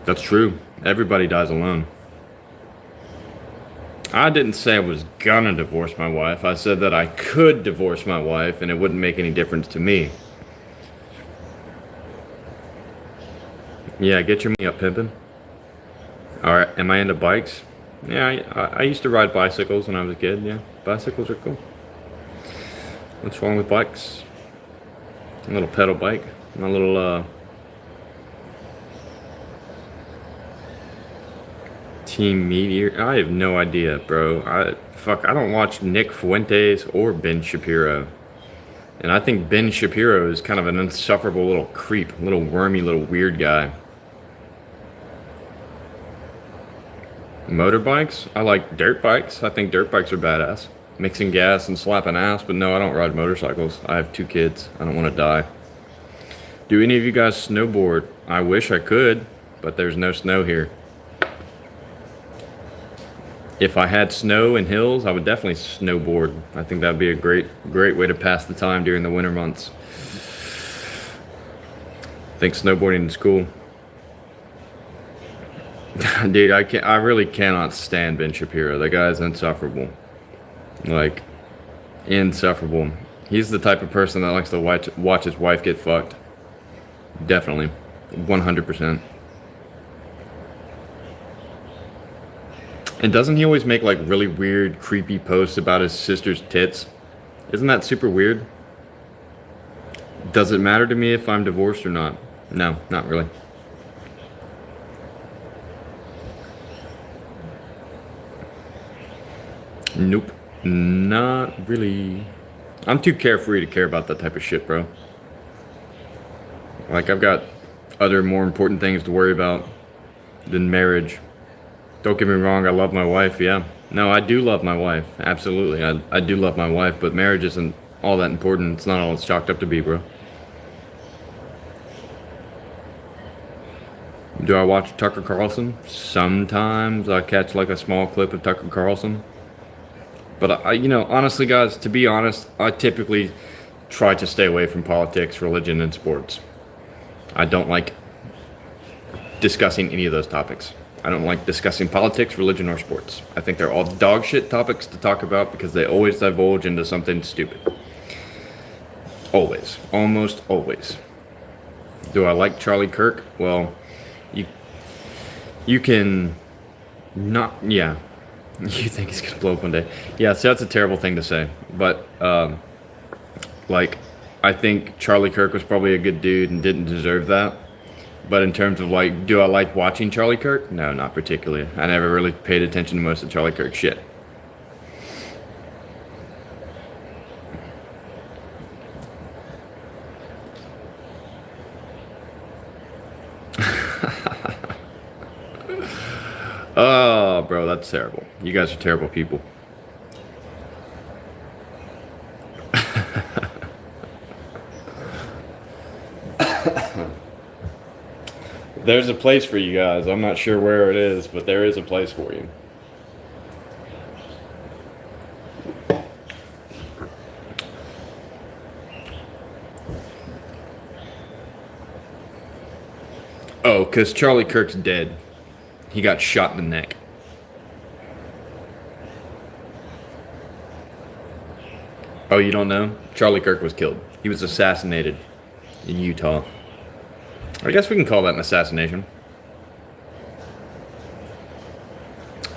That's true. Everybody dies alone. I didn't say I was gonna divorce my wife. I said that I could divorce my wife and it wouldn't make any difference to me. Yeah, get your money up, pimpin'. Alright, am I into bikes? Yeah, I used to ride bicycles when I was a kid, yeah. Bicycles are cool. What's wrong with bikes? A little pedal bike. My little, Team Meteor. I have no idea, bro. I don't watch Nick Fuentes or Ben Shapiro. And I think Ben Shapiro is kind of an insufferable little creep, little wormy, little weird guy. Motorbikes? I like dirt bikes. I think dirt bikes are badass. Mixing gas and slapping ass, but no, I don't ride motorcycles. I have 2 kids. I don't want to die. Do any of you guys snowboard? I wish I could, but there's no snow here. If I had snow and hills, I would definitely snowboard. I think that'd be a great way to pass the time during the winter months. I think snowboarding is cool. Dude, I really cannot stand Ben Shapiro. That guy's insufferable. Like, insufferable. He's the type of person that likes to watch his wife get fucked. Definitely. 100%. And doesn't he always make like really weird, creepy posts about his sister's tits? Isn't that super weird? Does it matter to me if I'm divorced or not? No, not really. Nope. Not really. I'm too carefree to care about that type of shit, bro. Like, I've got other more important things to worry about than marriage. Don't get me wrong, I love my wife, yeah. No, I do love my wife. Absolutely. I do love my wife, but marriage isn't all that important. It's not all it's chalked up to be, bro. Do I watch Tucker Carlson? Sometimes I catch like a small clip of Tucker Carlson. But you know, honestly, guys, to be honest, I typically try to stay away from politics, religion, and sports. I don't like discussing any of those topics. I don't like discussing politics, religion, or sports. I think they're all dog shit topics to talk about because they always divulge into something stupid. Always. Almost always. Do I like Charlie Kirk? Well, you can not, yeah. You think he's gonna blow up one day. Yeah, so that's a terrible thing to say. But, like, I think Charlie Kirk was probably a good dude and didn't deserve that. But in terms of, like, do I like watching Charlie Kirk? No, not particularly. I never really paid attention to most of Charlie Kirk's shit. Oh, bro, that's terrible. You guys are terrible people. There's a place for you guys. I'm not sure where it is, but there is a place for you. Oh, because Charlie Kirk's dead. He got shot in the neck. Oh, you don't know? Charlie Kirk was killed. He was assassinated in Utah. I guess we can call that an assassination.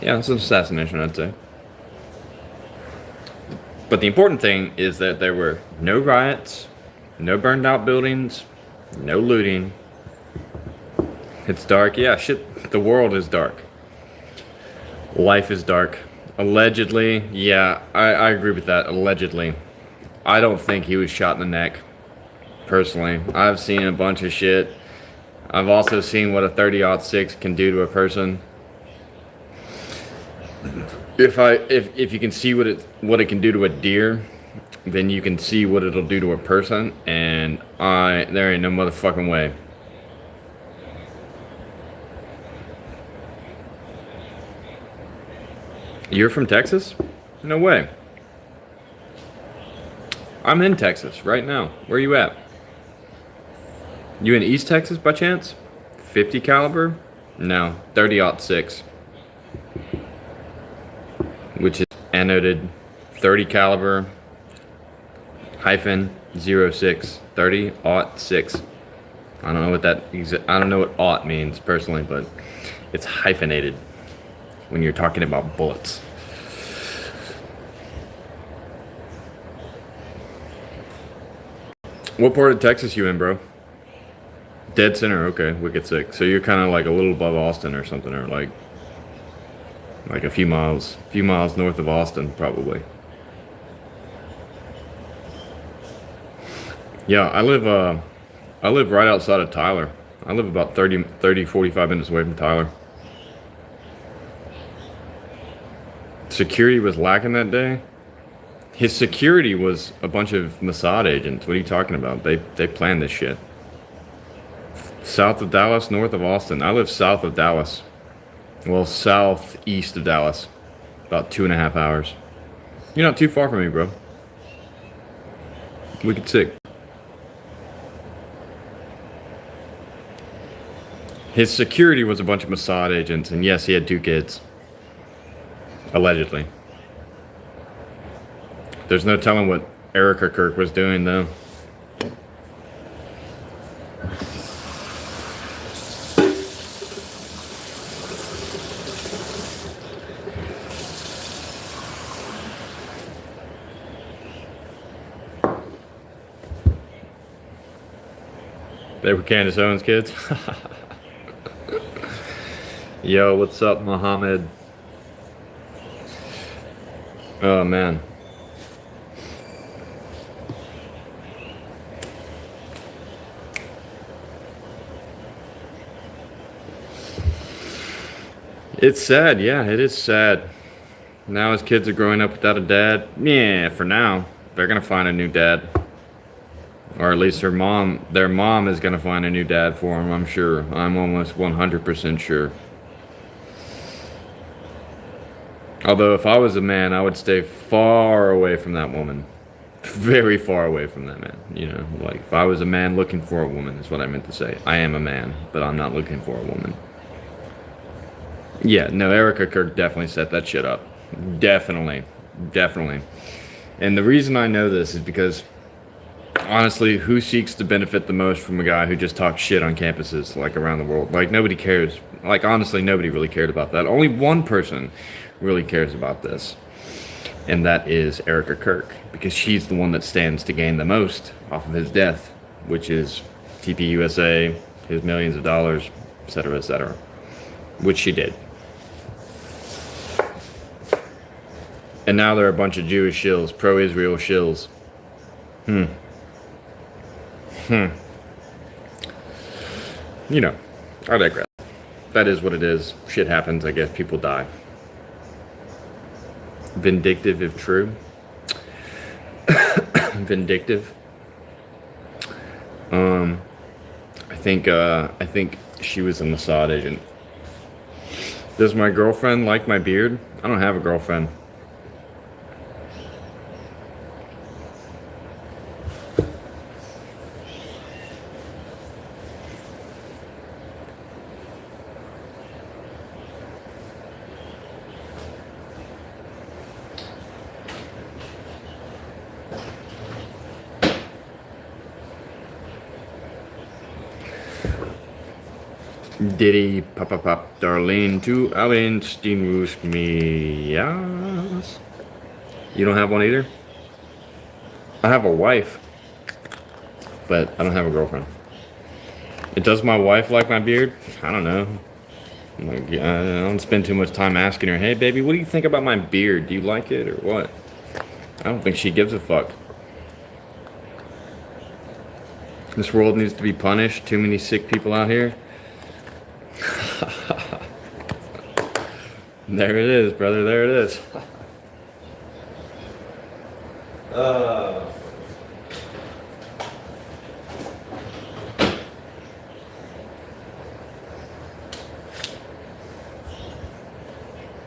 Yeah, it's an assassination, I'd say. But the important thing is that there were no riots, no burned out buildings, no looting. It's dark. Yeah, shit, the world is dark. Life is dark. Allegedly, yeah, I agree with that. Allegedly. I don't think he was shot in the neck. Personally, I've seen a bunch of shit. I've also seen what a 30-06 can do to a person. If you can see what it can do to a deer, then you can see what it'll do to a person, and there ain't no motherfucking way. You're from Texas? No way. I'm in Texas right now. Where you at? You in East Texas by chance? 50 caliber? No, 30-06. Which is annotated 30 caliber hyphen 06 30-06. I don't know what I don't know what aught means personally, but it's hyphenated when you're talking about bullets. What part of Texas you in, bro? Dead center, okay, wicked sick. So you're kind of like a little above Austin or something, or like a few miles north of Austin, probably. Yeah, I live right outside of Tyler. I live about 45 minutes away from Tyler. Security was lacking that day. His security was a bunch of Mossad agents. What are you talking about? They planned this shit. South of Dallas, north of Austin. I live south of Dallas. Well, southeast of Dallas. About 2.5 hours. You're not too far from me, bro. Wicked sick. His security was a bunch of Mossad agents, and yes, he had 2 kids. Allegedly. There's no telling what Erica Kirk was doing, though. They were Candace Owens kids. Yo, what's up, Mohammed? Oh man. It's sad, yeah, it is sad. Now his kids are growing up without a dad. Yeah, for now. They're gonna find a new dad. Or at least their mom is gonna find a new dad for him, I'm sure. I'm almost 100% sure. Although if I was a man, I would stay far away from that woman. Very far away from that man. You know, like if I was a man looking for a woman is what I meant to say. I am a man, but I'm not looking for a woman. Yeah, no, Erica Kirk definitely set that shit up. Definitely. Definitely. And the reason I know this is because, honestly, who seeks to benefit the most from a guy who just talks shit on campuses, like, around the world? Like, nobody cares. Like, honestly, nobody really cared about that. Only one person really cares about this. And that is Erica Kirk. Because she's the one that stands to gain the most off of his death. Which is TPUSA, his millions of dollars, etc., etc. Which she did. And now there are a bunch of Jewish shills, pro-Israel shills. You know, I digress. That is what it is. Shit happens, I guess. People die. Vindictive if true. Vindictive. I think she was a Mossad agent. Does my girlfriend like my beard? I don't have a girlfriend. Diddy, pop, pop, Darlene, to Alin, Steenroos, me, yes. You don't have one either? I have a wife, but I don't have a girlfriend. Does my wife like my beard? I don't know. Like, I don't spend too much time asking her, hey baby, what do you think about my beard? Do you like it or what? I don't think she gives a fuck. This world needs to be punished. Too many sick people out here. There it is, brother. There it is.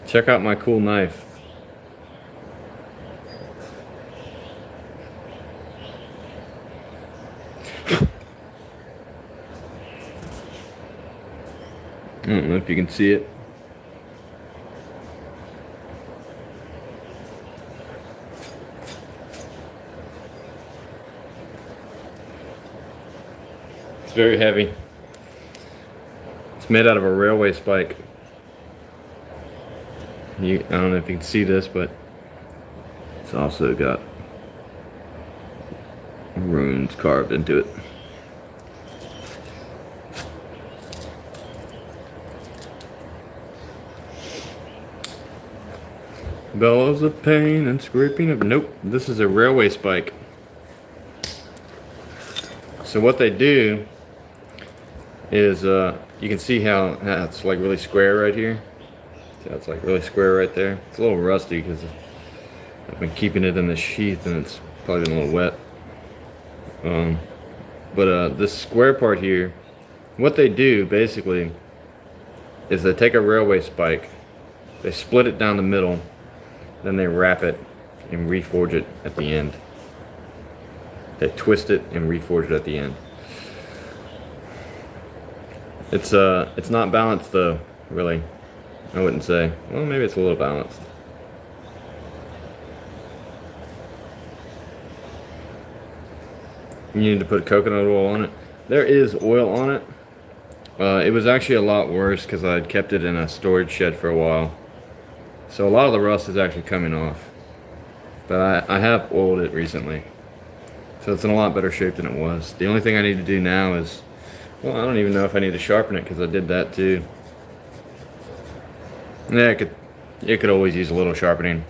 Check out my cool knife. I don't know if you can see it. It's very heavy. It's made out of a railway spike. I don't know if you can see this, but it's also got runes carved into it. Bellows of pain and scraping of... Nope, this is a railway spike. So what they do is, you can see how it's like really square right here. So it's like really square right there. It's a little rusty because I've been keeping it in the sheath and it's probably been a little wet. But this square part here, what they do basically is they take a railway spike, they split it down the middle, then they wrap it and reforge it at the end. They twist it and reforge it at the end. It's not balanced though, really. I wouldn't say. Well, maybe it's a little balanced. You need to put coconut oil on it. There is oil on it. It was actually a lot worse because I had kept it in a storage shed for a while. So a lot of the rust is actually coming off. But I have oiled it recently. So it's in a lot better shape than it was. The only thing I need to do now is Well, I don't even know if I need to sharpen it because I did that too. Yeah, it could always use a little sharpening.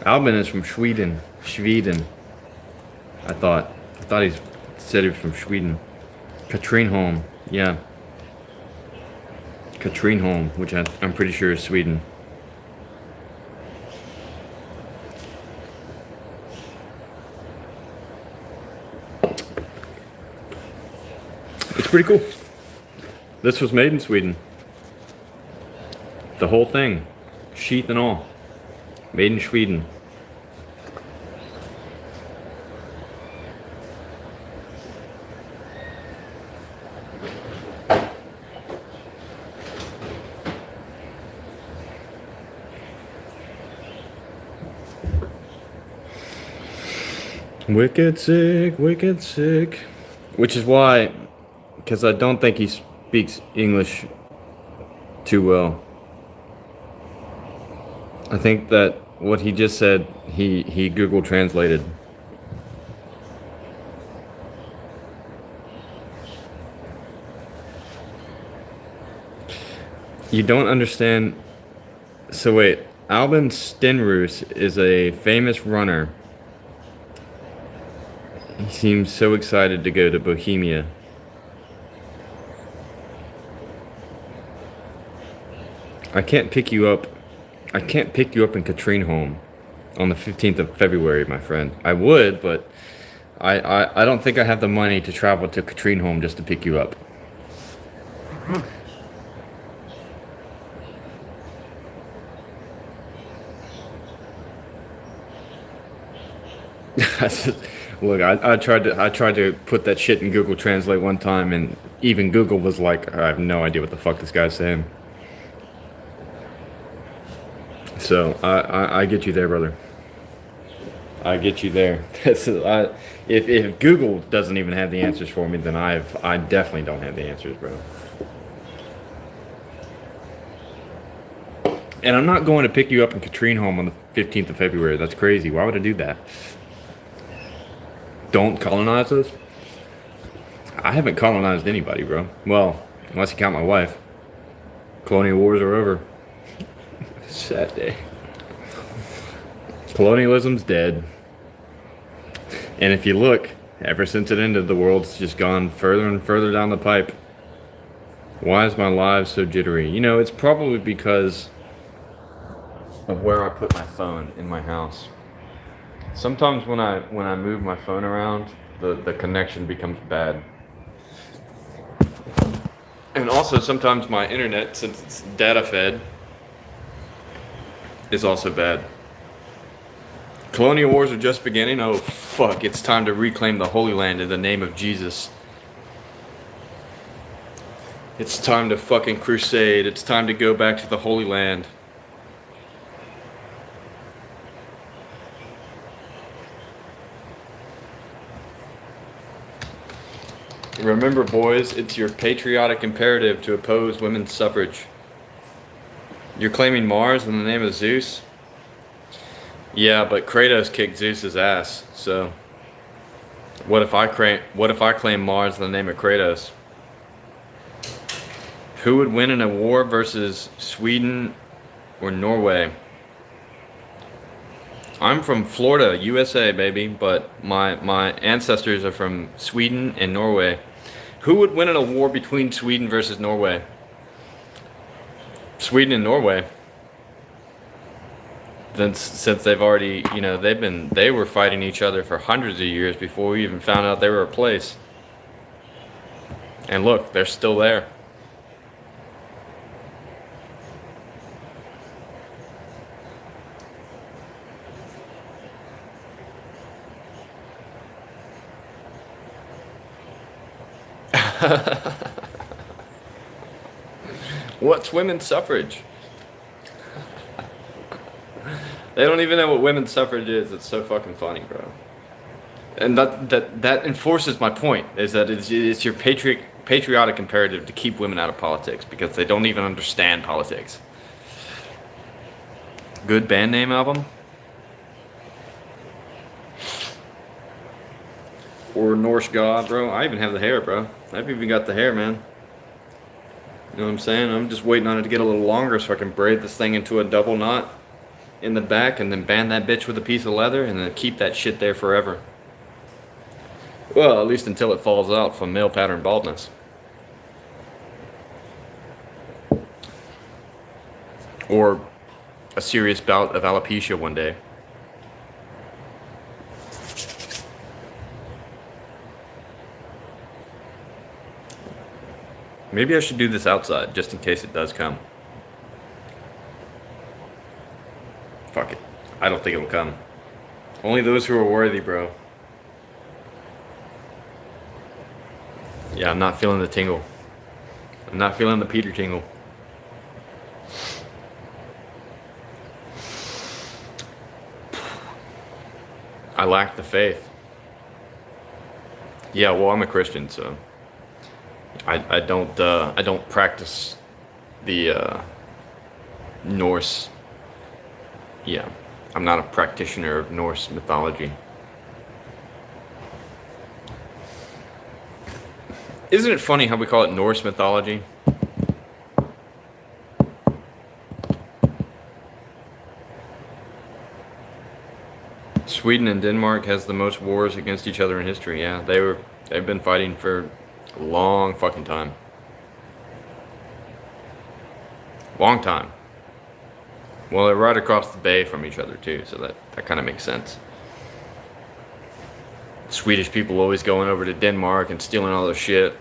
Albin is from Sweden. Sweden. I thought he said he was from Sweden. Katrineholm. Yeah. Katrineholm, which I'm pretty sure is Sweden. It's pretty cool. This was made in Sweden. The whole thing. Sheath and all. Made in Sweden. Wicked sick, wicked sick. Which is why, because I don't think he speaks English too well. I think that what he just said, he Google translated. You don't understand. So wait, Albin Stenroos is a famous runner. He seems so excited to go to Bohemia. I can't pick you up. I can't pick you up in Katrineholm on the 15th of February, my friend. I would, but I don't think I have the money to travel to Katrineholm just to pick you up. Look, I tried to put that shit in Google Translate one time, and even Google was like, I have no idea what the fuck this guy's saying. So I get you there, brother. I get you there. If Google doesn't even have the answers for me, then I definitely don't have the answers, bro. And I'm not going to pick you up in Katrineholm on the 15th of February. That's crazy. Why would I do that? Don't colonize us? I haven't colonized anybody, bro. Well, unless you count my wife. Colonial wars are over. Sad day. Colonialism's dead. And if you look, ever since it ended, the world's just gone further and further down the pipe. Why is my life so jittery? You know, it's probably because of where I put my phone in my house. Sometimes when I move my phone around, the connection becomes bad. And also sometimes my internet, since it's data fed, is also bad. Colonial wars are just beginning. Oh fuck, it's time to reclaim the Holy Land in the name of Jesus. It's time to fucking crusade. It's time to go back to the Holy Land. Remember, boys, it's your patriotic imperative to oppose women's suffrage. You're claiming Mars in the name of Zeus? Yeah, but Kratos kicked Zeus's ass, so what if I claim Mars in the name of Kratos? Who would win in a war versus Sweden or Norway? I'm from Florida, USA, baby, but my ancestors are from Sweden and Norway. Who would win in a war between Sweden versus Norway? Sweden and Norway. Then since they've already, you know, they were fighting each other for hundreds of years before we even found out they were a place. And look, they're still there. What's women's suffrage? They don't even know what women's suffrage is. It's so fucking funny, bro. And that enforces my point, is that it's your patriotic imperative to keep women out of politics because they don't even understand politics. Good band name album? or Norse god, bro. I even have the hair, bro. I've even got the hair, man. You know what I'm saying? I'm just waiting on it to get a little longer so I can braid this thing into a double knot in the back and then band that bitch with a piece of leather and then keep that shit there forever. Well, at least until it falls out from male pattern baldness. Or a serious bout of alopecia one day. Maybe I should do this outside, just in case it does come. Fuck it. I don't think it will come. Only those who are worthy, bro. Yeah, I'm not feeling the tingle. I'm not feeling the Peter tingle. I lack the faith. Yeah, well, I'm a Christian, so I don't practice the Norse. Yeah, I'm not a practitioner of Norse mythology. Isn't it funny how we call it Norse mythology? Sweden and Denmark has the most wars against each other in history. Yeah, they've been fighting for a long fucking time. Long time. Well, they're right across the bay from each other too, so that kind of makes sense. Swedish people always going over to Denmark and stealing all their shit.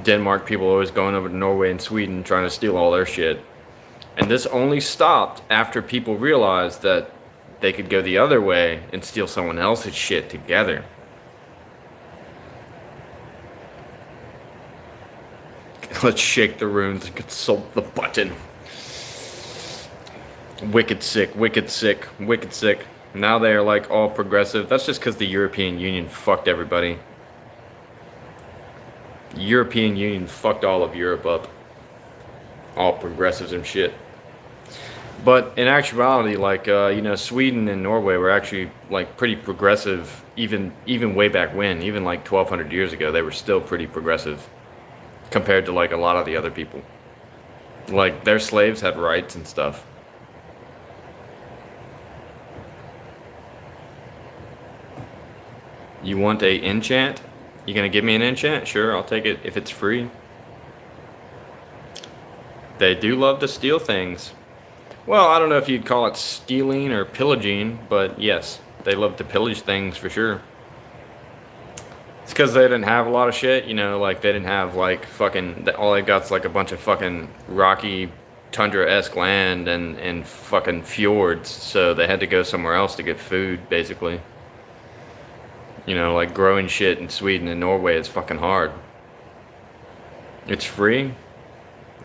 Denmark people always going over to Norway and Sweden trying to steal all their shit. And this only stopped after people realized that they could go the other way and steal someone else's shit together. Let's shake the runes and consult the button. Wicked sick, wicked sick, wicked sick. Now they're like all progressive. That's just because the European Union fucked everybody. European Union fucked all of Europe up. All progressives and shit. But in actuality, like, Sweden and Norway were actually like pretty progressive even way back when. Even like 1,200 years ago, they were still pretty progressive compared to like a lot of the other people. Like, their slaves had rights and stuff. You want a enchant? You gonna give me an enchant? Sure, I'll take it if it's free. They do love to steal things. Well, I don't know if you'd call it stealing or pillaging, but yes, they love to pillage things for sure. It's because they didn't have a lot of shit, like they didn't have like fucking, all they got's like a bunch of fucking rocky tundra-esque land and fucking fjords, so they had to go somewhere else to get food, basically. Like growing shit in Sweden and Norway is fucking hard. It's free?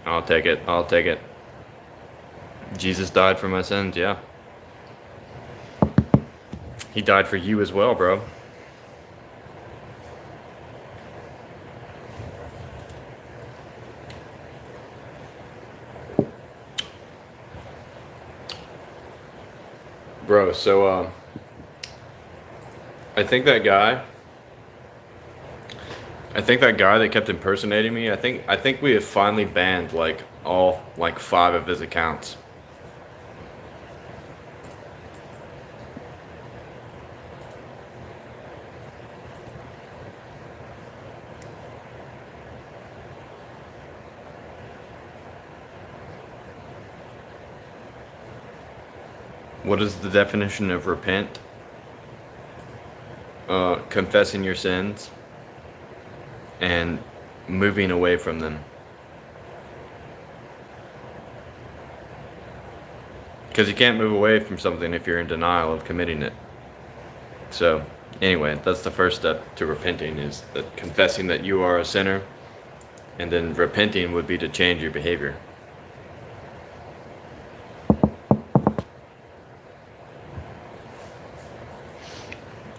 I'll take it, I'll take it. Jesus died for my sins, yeah. He died for you as well, bro. Bro, so, I think that guy that kept impersonating me, I think we have finally banned like all like 5 of his accounts. What is the definition of repent? Confessing your sins and moving away from them. Because you can't move away from something if you're in denial of committing it. So, anyway, that's the first step to repenting, is that confessing that you are a sinner, and then repenting would be to change your behavior.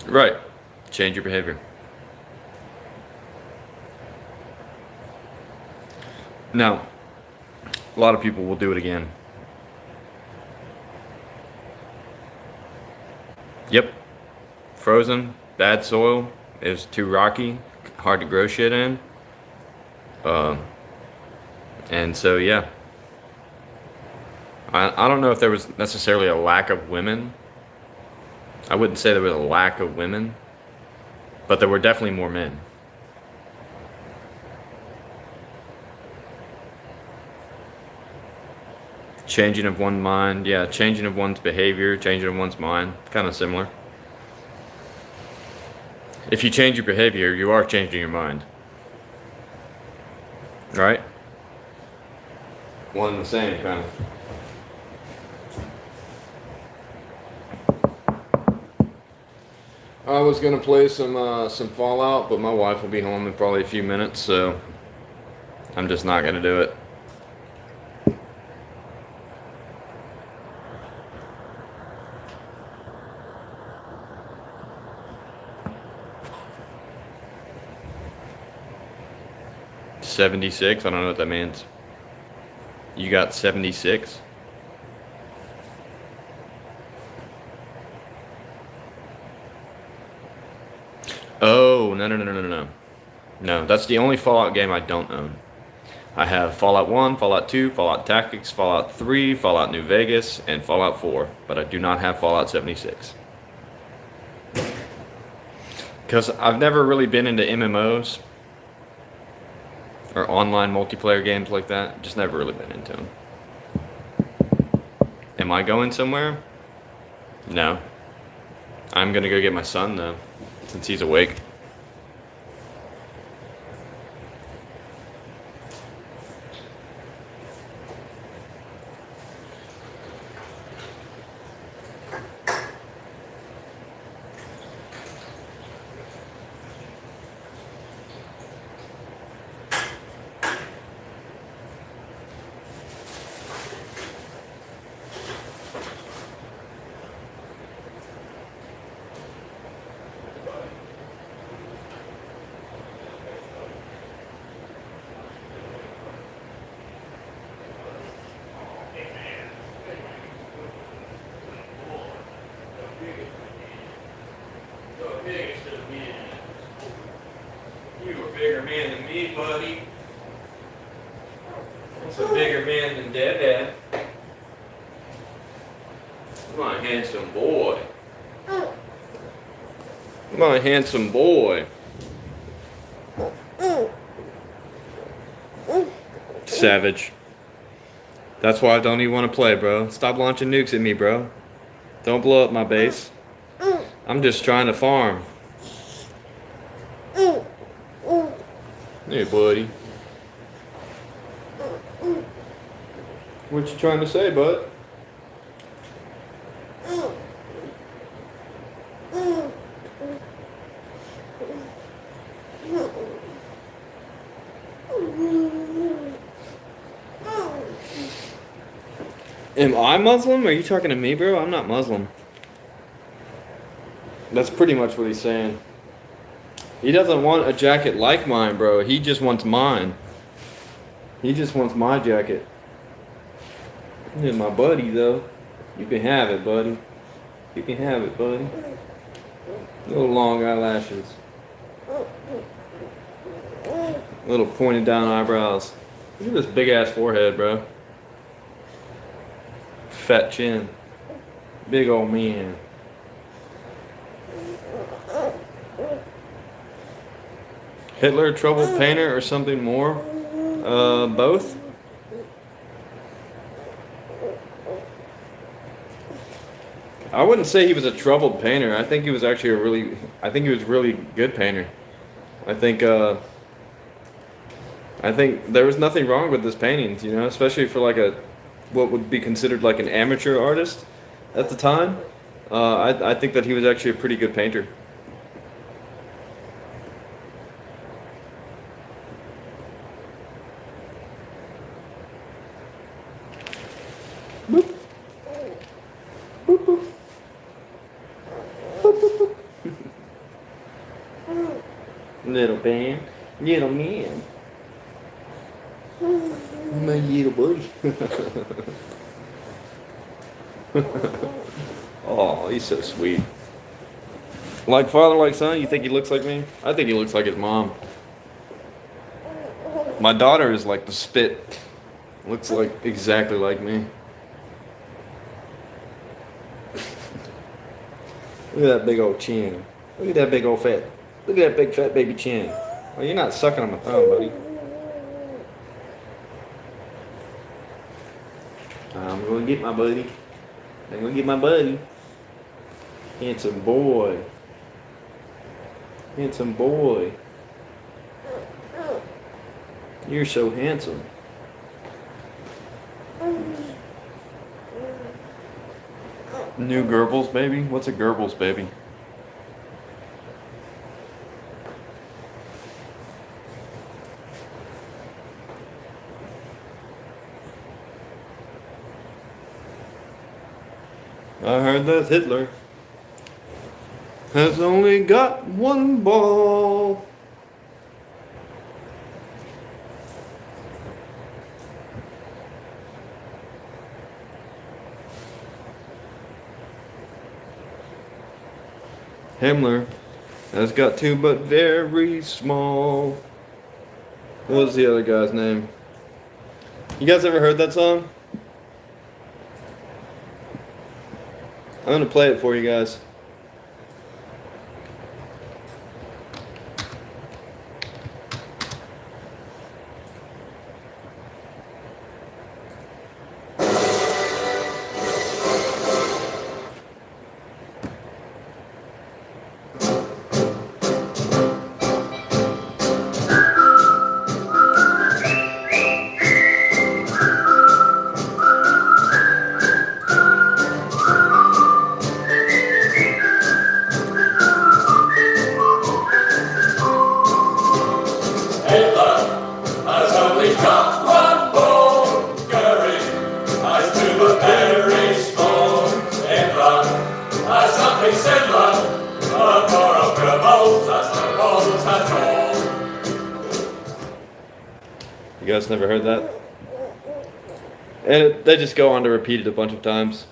Right. Change your behavior. Now, a lot of people will do it again. Yep. Frozen. bad soil. It was too rocky, hard to grow shit in. Um, and so yeah, I don't know if there was necessarily a lack of women. I wouldn't say there was a lack of women, but there were definitely more men. Changing of one's mind, yeah, changing of one's behavior, changing of one's mind, kind of similar. If you change your behavior, you are changing your mind. Right? One and the same, kind of. I was gonna play some Fallout, but my wife will be home in probably a few minutes, so I'm just not gonna do it. $76. I don't know what that means. You got 76? Oh, no. No, that's the only Fallout game I don't own. I have Fallout 1, Fallout 2, Fallout Tactics, Fallout 3, Fallout New Vegas, and Fallout 4, but I do not have Fallout 76. Because I've never really been into MMOs or online multiplayer games like that. Just never really been into them. Am I going somewhere? No. I'm gonna go get my son though, since he's awake. You a bigger man than me, buddy. What's a bigger man than Dad? My handsome boy. My handsome boy. Savage. That's why I don't even want to play, bro. Stop launching nukes at me, bro. Don't blow up my base. I'm just trying to farm. Hey, buddy. What you trying to say, bud? Am I Muslim? Are you talking to me, bro? I'm not Muslim. That's pretty much what he's saying. He doesn't want a jacket like mine, bro. He just wants mine. He just wants my jacket. Yeah, my buddy, though. You can have it, buddy. You can have it, buddy. Little long eyelashes. Little pointed down eyebrows. Look at this big ass forehead, bro. Fat chin. Big old man. Hitler, troubled painter, or something more? Both? I wouldn't say he was a troubled painter. I think he was actually he was a really good painter. I think there was nothing wrong with his paintings, you know, especially for like what would be considered like an amateur artist at the time. I think that he was actually a pretty good painter. Boop. Boop, boop. Boop, boop, boop. Little man. Little man. My little buddy. Oh, he's so sweet. Like father, like son? You think he looks like me? I think he looks like his mom. My daughter is like the spit. Looks like exactly like me. Look at that big old chin. Look at that big old fat. Look at that big fat baby chin. Oh, you're not sucking on my thumb, buddy. I'm gonna get my buddy. I'm gonna get my buddy. Handsome boy. Handsome boy. You're so handsome. New Goebbels, baby? What's a Goebbels, baby? I heard that Hitler has only got one ball. Himmler has got two, but very small. What was the other guy's name? You guys ever heard that song? I'm gonna play it for you guys. You guys never heard that? And they just go on to repeat it a bunch of times.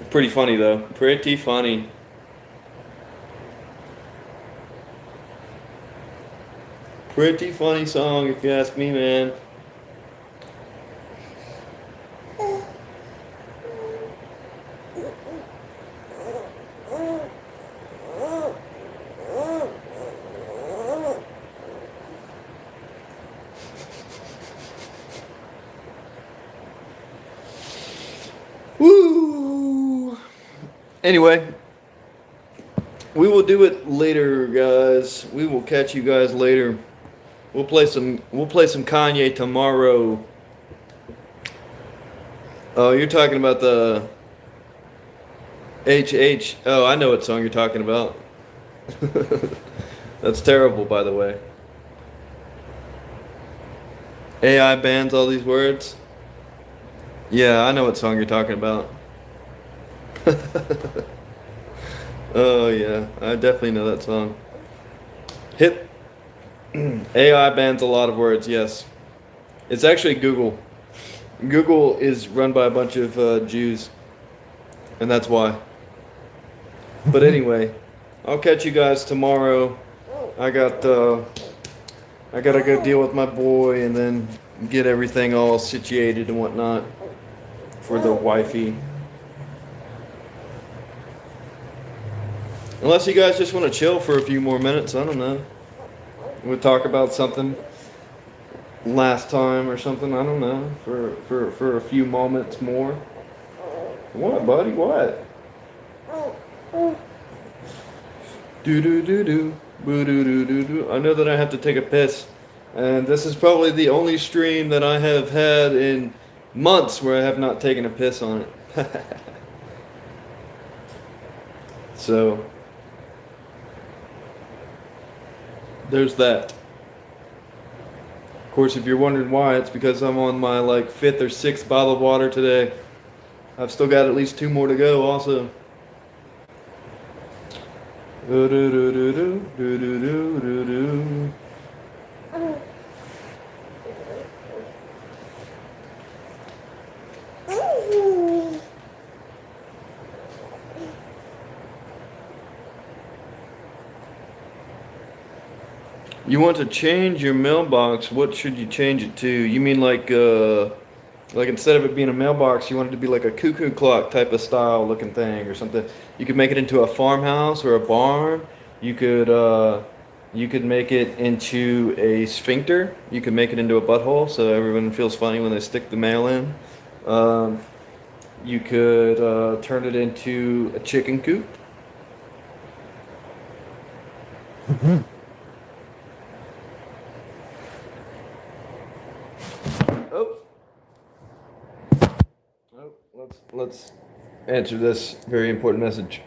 Pretty funny though. Pretty funny. Pretty funny song if you ask me, man. Woo! Anyway, we will do it later, guys. We will catch you guys later. We'll play some Kanye tomorrow. Oh, you're talking about the HH. Oh, I know what song you're talking about. That's terrible, by the way. AI bans all these words. Yeah, I know what song you're talking about. Oh yeah, I definitely know that song. Hip. AI bans a lot of words, yes. It's actually Google. Google is run by a bunch of Jews. And that's why. But anyway, I'll catch you guys tomorrow. I gotta go deal with my boy and then get everything all situated and whatnot for the wifey. Unless you guys just want to chill for a few more minutes, I don't know. We'll talk about something last time or something, I don't know, for a few moments more. What, buddy? What? Do do do do, boo do do do do. I know that I have to take a piss, and this is probably the only stream that I have had in months where I have not taken a piss on it. So there's that. Of course, if you're wondering why, it's because I'm on my like 5th or 6th bottle of water today. I've still got at least 2 more to go also. Do do do do do do do do do. You want to change your mailbox? What should you change it to? You mean like instead of it being a mailbox, you want it to be like a cuckoo clock type of style looking thing or something. You could make it into a farmhouse or a barn. You could uh, you could make it into a sphincter. You could make it into a butthole so everyone feels funny when they stick the mail in. Um, you could turn it into a chicken coop. Oh, oh, let's answer this very important message.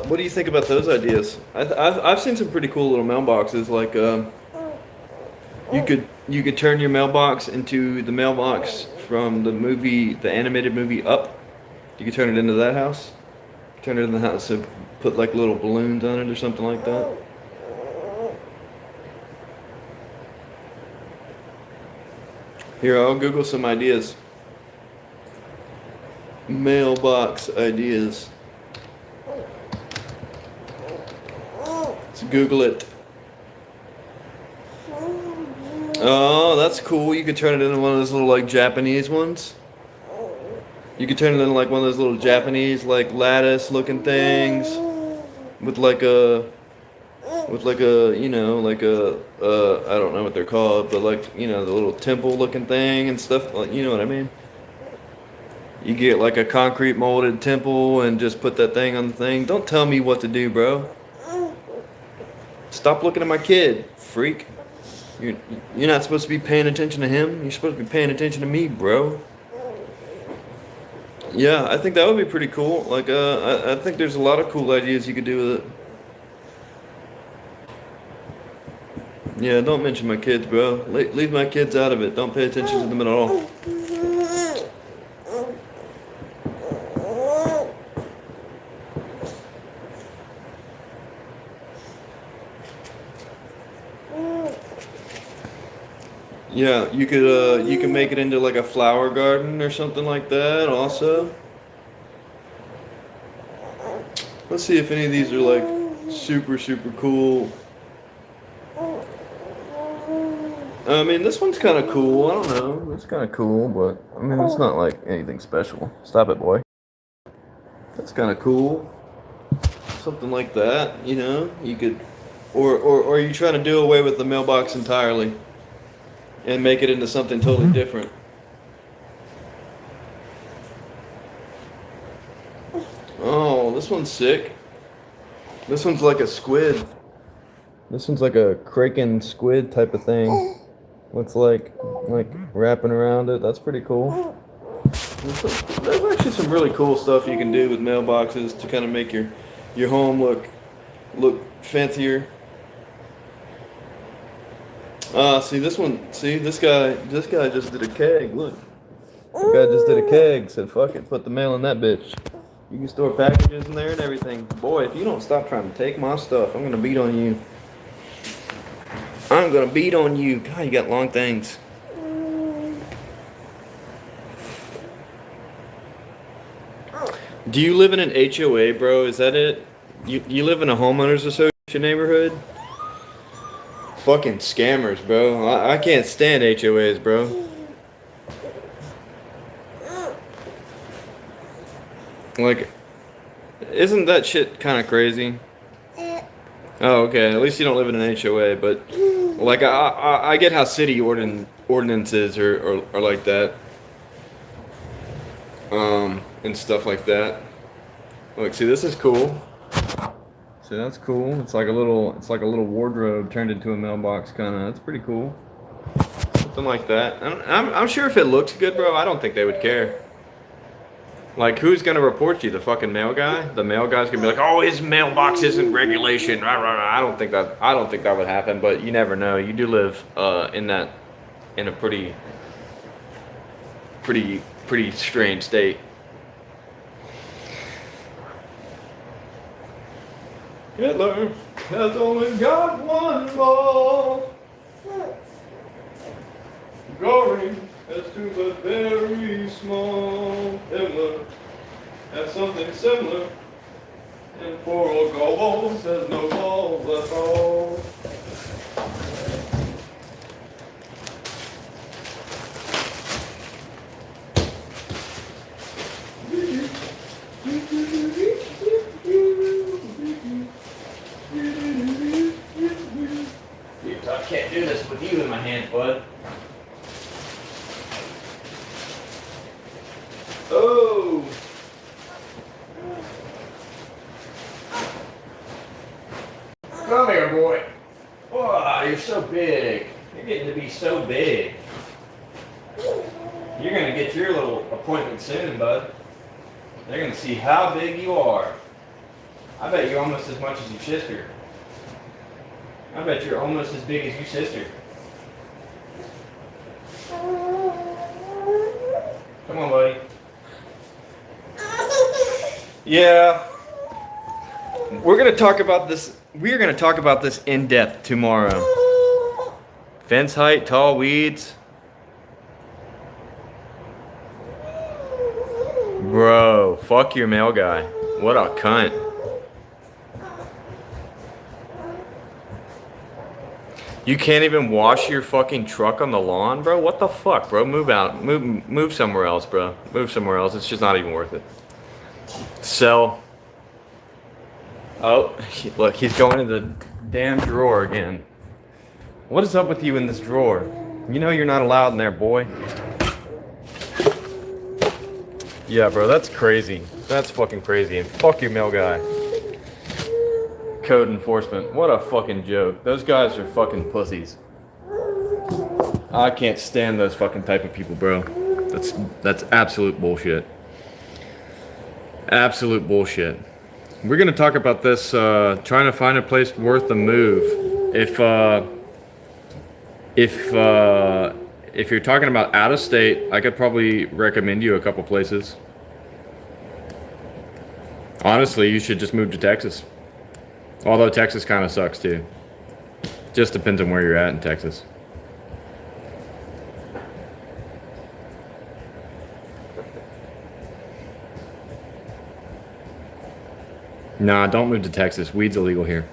What do you think about those ideas? I've seen some pretty cool little mailboxes. Like you could turn your mailbox into the mailbox from the movie, the animated movie Up. You could turn it into that house. Turn it in the house and put like little balloons on it or something like that. Here, I'll Google some ideas. Mailbox ideas. Let's Google it. Oh, that's cool. You could turn it into one of those little like Japanese ones. You could turn it into like one of those little Japanese like lattice looking things with like a you know like a I don't know what they're called, but like you know the little temple looking thing and stuff. Like you know what I mean? You get like a concrete molded temple and just put that thing on the thing. Don't tell me what to do, bro. Stop looking at my kid, freak. You're, you're not supposed to be paying attention to him. You're supposed to be paying attention to me, bro. Yeah, I think that would be pretty cool. Like, I think there's a lot of cool ideas you could do with it. Yeah, don't mention my kids, bro. Leave my kids out of it. Don't pay attention to them at all. Yeah, you can make it into like a flower garden or something like that also. Let's see if any of these are like super cool. I mean, this one's kind of cool. I don't know. It's kind of cool, but I mean, it's not like anything special. Stop it, boy. That's kind of cool. Something like that, you know? You could or are you trying to do away with the mailbox entirely and make it into something totally different? Oh, this one's sick. This one's like a squid. This one's like a kraken squid type of thing. Looks like wrapping around it. That's pretty cool. There's actually some really cool stuff you can do with mailboxes to kind of make your home look fancier. See this one. See this guy. This guy just did a keg. Look, the guy just did a keg. Said fuck it, put the mail in that bitch. You can store packages in there and everything. Boy, if you don't stop trying to take my stuff, I'm gonna beat on you. I'm gonna beat on you. God, you got long things. Do you live in an HOA, bro? Is that it? You live in a homeowners association neighborhood? Fucking scammers, bro. I can't stand HOAs, bro. Like, isn't that shit kind of crazy? Oh, okay. At least you don't live in an HOA, but like I get how city ordinances are like that, and stuff like that. Look, see, this is cool. See, that's cool. It's like a little wardrobe turned into a mailbox, kind of. That's pretty cool. Something like that. I'm sure if it looks good, bro, I don't think they would care. Like, who's gonna report you? The fucking mail guy? The mail guy's gonna be like, "Oh, his mailbox isn't regulation." Rah, rah, rah. I don't think that would happen. But you never know. You do live in a pretty strange state. Hitler has only got one ball. Going as to the very small. Himmler has something similar. And poor old Goebbels has no balls at all. I can't do this with you in my hand, bud. Oh! Come here, boy. Oh, you're so big. You're getting to be so big. You're gonna get your little appointment soon, bud. They're gonna see how big you are. I bet you're almost as much as your sister. I bet you're almost as big as your sister. Come on, buddy. Yeah. We're gonna talk about this. We're gonna talk about this in depth tomorrow. Fence height, tall weeds. Bro, fuck your mail guy. What a cunt. You can't even wash your fucking truck on the lawn, bro? What the fuck, bro? Move out. Move somewhere else, bro. Move somewhere else. It's just not even worth it. Sell. Oh, look, he's going in the damn drawer again. What is up with you in this drawer? You know you're not allowed in there, boy. Yeah, bro, that's crazy. That's fucking crazy. And fuck your mail guy. Code enforcement. What a fucking joke. Those guys are fucking pussies. I can't stand those fucking type of people, bro. That's absolute bullshit. Absolute bullshit. We're gonna talk about this, trying to find a place worth the move. If you're talking about out of state, I could probably recommend you a couple places. Honestly, you should just move to Texas. Although Texas kind of sucks too. Just depends on where you're at in Texas. Nah, don't move to Texas. Weed's illegal here.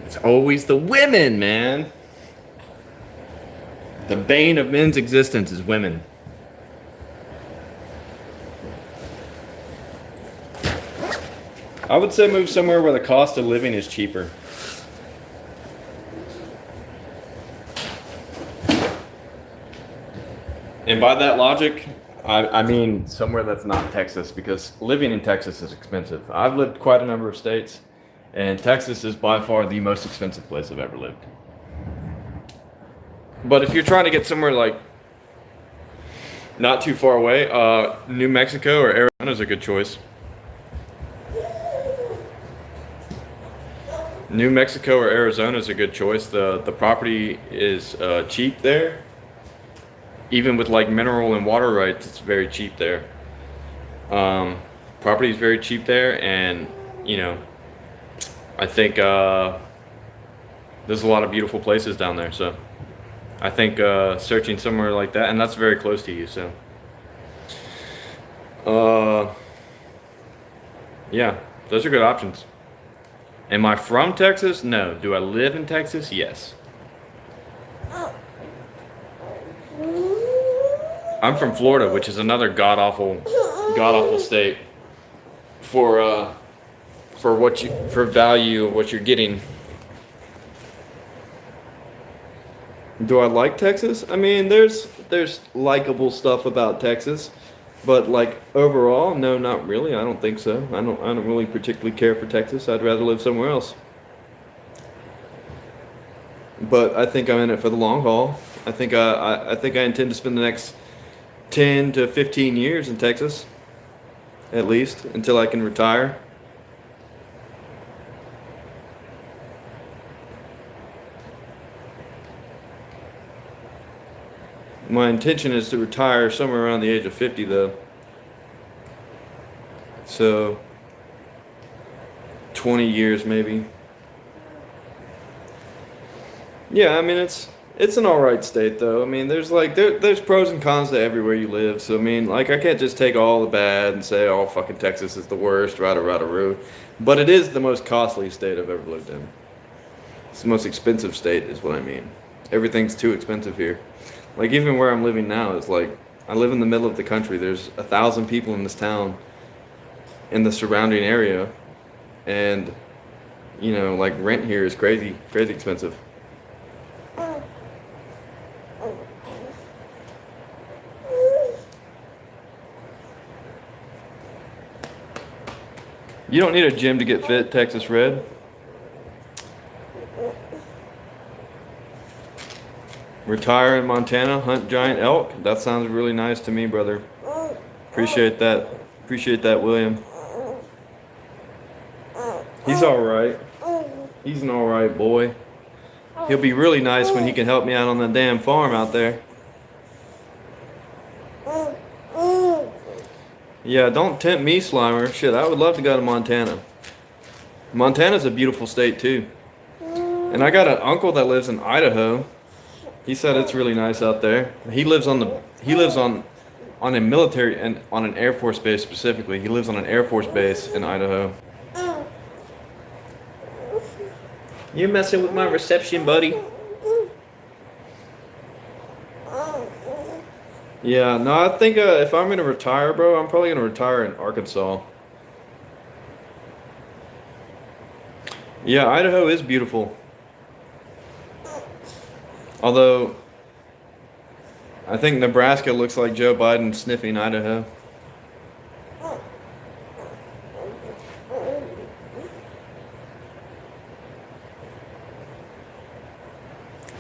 It's always the women, man. The bane of men's existence is women. I would say move somewhere where the cost of living is cheaper. And by that logic, I mean somewhere that's not Texas, because living in Texas is expensive. I've lived quite a number of states, and Texas is by far the most expensive place I've ever lived. But if you're trying to get somewhere like not too far away, New Mexico or Arizona is a good choice. New Mexico or Arizona is a good choice. The property is cheap there. Even with like mineral and water rights, it's very cheap there. Property is very cheap there, and you know, I think there's a lot of beautiful places down there. So I think searching somewhere like that, and that's very close to you. So yeah, those are good options. Am I from Texas? No. Do I live in Texas? Yes. I'm from Florida, which is another god awful state for value of what you're getting. Do I like Texas? I mean, there's likable stuff about Texas, but like overall, no, not really. I don't think so. I don't really particularly care for Texas. I'd rather live somewhere else. But I think I'm in it for the long haul. I think I intend to spend the next 10 to 15 years in Texas, at least, until I can retire. My intention is to retire somewhere around the age of 50 though. So 20 years maybe. Yeah, I mean it's an alright state though. I mean there's pros and cons to everywhere you live. So I mean like I can't just take all the bad and say oh fucking Texas is the worst, rah. But it is the most costly state I've ever lived in. It's the most expensive state is what I mean. Everything's too expensive here. Like even where I'm living now is like I live in the middle of the country. There's 1,000 people in this town in the surrounding area, and you know like rent here is crazy expensive. You don't need a gym to get fit, Texas Red. Retire in Montana, hunt giant elk. That sounds really nice to me, brother. Appreciate that. Appreciate that, William. He's alright. He's an alright boy. He'll be really nice when he can help me out on the damn farm out there. Yeah, don't tempt me, Slimer. Shit, I would love to go to Montana. Montana's a beautiful state too. And I got an uncle that lives in Idaho. He said it's really nice out there. He lives on a military and on an Air Force base specifically. He lives on an Air Force base in Idaho. You're messing with my reception, buddy. Yeah, no, I think if I'm gonna retire, bro, I'm probably gonna retire in Arkansas. Yeah, Idaho is beautiful. Although, I think Nebraska looks like Joe Biden sniffing Idaho.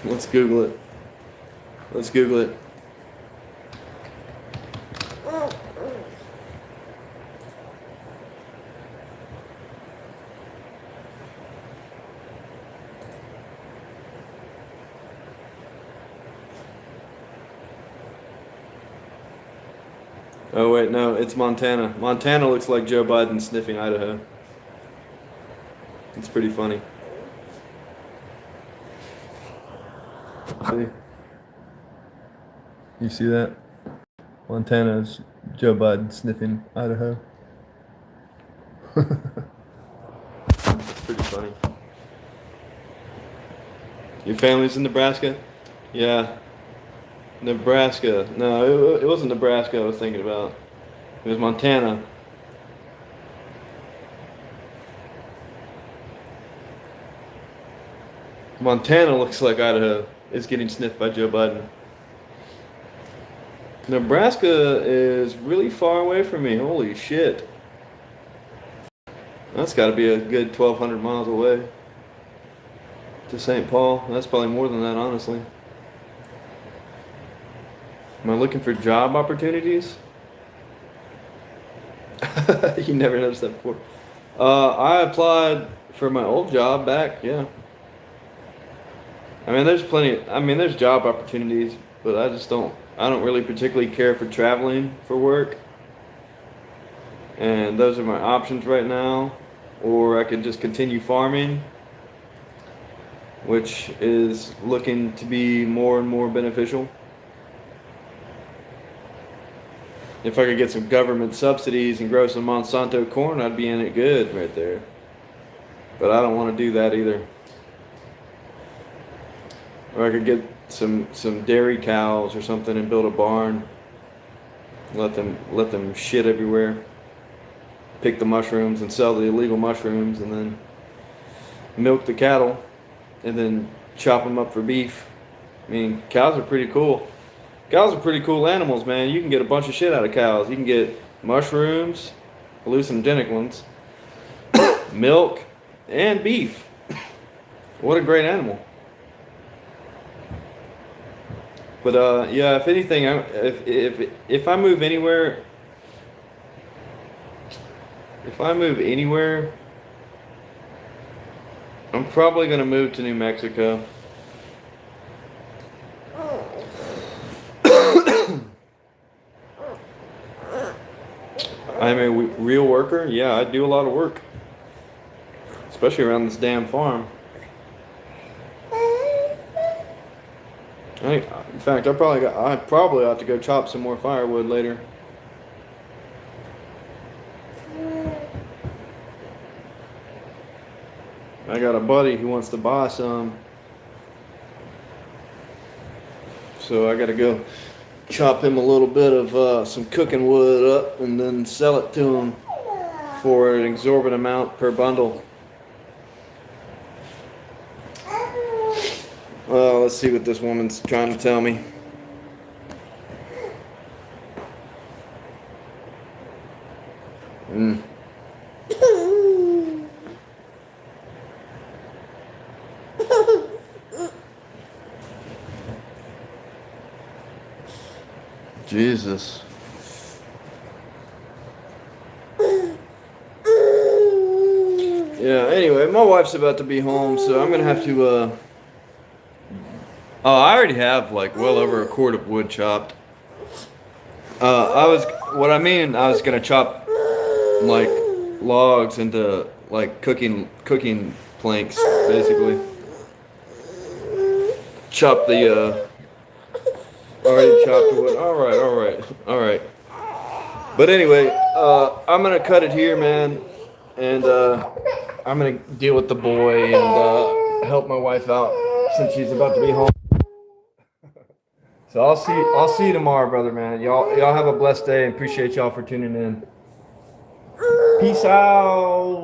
Let's Google it. Let's Google it. Oh wait, no, it's Montana. Montana looks like Joe Biden sniffing Idaho. It's pretty funny. See? You see that? Montana's Joe Biden sniffing Idaho. It's pretty funny. Your family's in Nebraska? Yeah. Nebraska. No, it wasn't Nebraska I was thinking about. It was Montana. Montana looks like Idaho is getting sniffed by Joe Biden. Nebraska is really far away from me. Holy shit. That's got to be a good 1,200 miles away to St. Paul. That's probably more than that, honestly. Am I looking for job opportunities? You never noticed that before. I applied for my old job back, yeah. I mean, there's job opportunities, but I don't really particularly care for traveling for work. And those are my options right now. Or I could just continue farming, which is looking to be more and more beneficial. If I could get some government subsidies and grow some Monsanto corn, I'd be in it good right there. But I don't want to do that either. Or I could get some dairy cows or something and build a barn. Let them shit everywhere. Pick the mushrooms and sell the illegal mushrooms, and then milk the cattle, and then chop them up for beef. I mean, cows are pretty cool. Cows are pretty cool animals, man. You can get a bunch of shit out of cows. You can get mushrooms, hallucinogenic ones, milk, and beef. What a great animal. But yeah, if anything, if I move anywhere, I'm probably gonna move to New Mexico. I'm a real worker. Yeah, I do a lot of work, especially around this damn farm. In fact, I probably ought to go chop some more firewood later. I got a buddy who wants to buy some, so I got to go chop him a little bit of some cooking wood up and then sell it to him for an exorbitant amount per bundle. Well, let's see what this woman's trying to tell me. Jesus. Yeah, anyway, my wife's about to be home, so I'm gonna have to, oh, I already have, like, well over a quart of wood chopped. I was gonna chop, like, logs into, like, cooking planks, basically. Chop the, already chopped the wood. All right. But anyway, I'm gonna cut it here, man, and I'm gonna deal with the boy and help my wife out since she's about to be home. So I'll see you tomorrow, brother, man. Y'all have a blessed day, and appreciate y'all for tuning in. Peace out.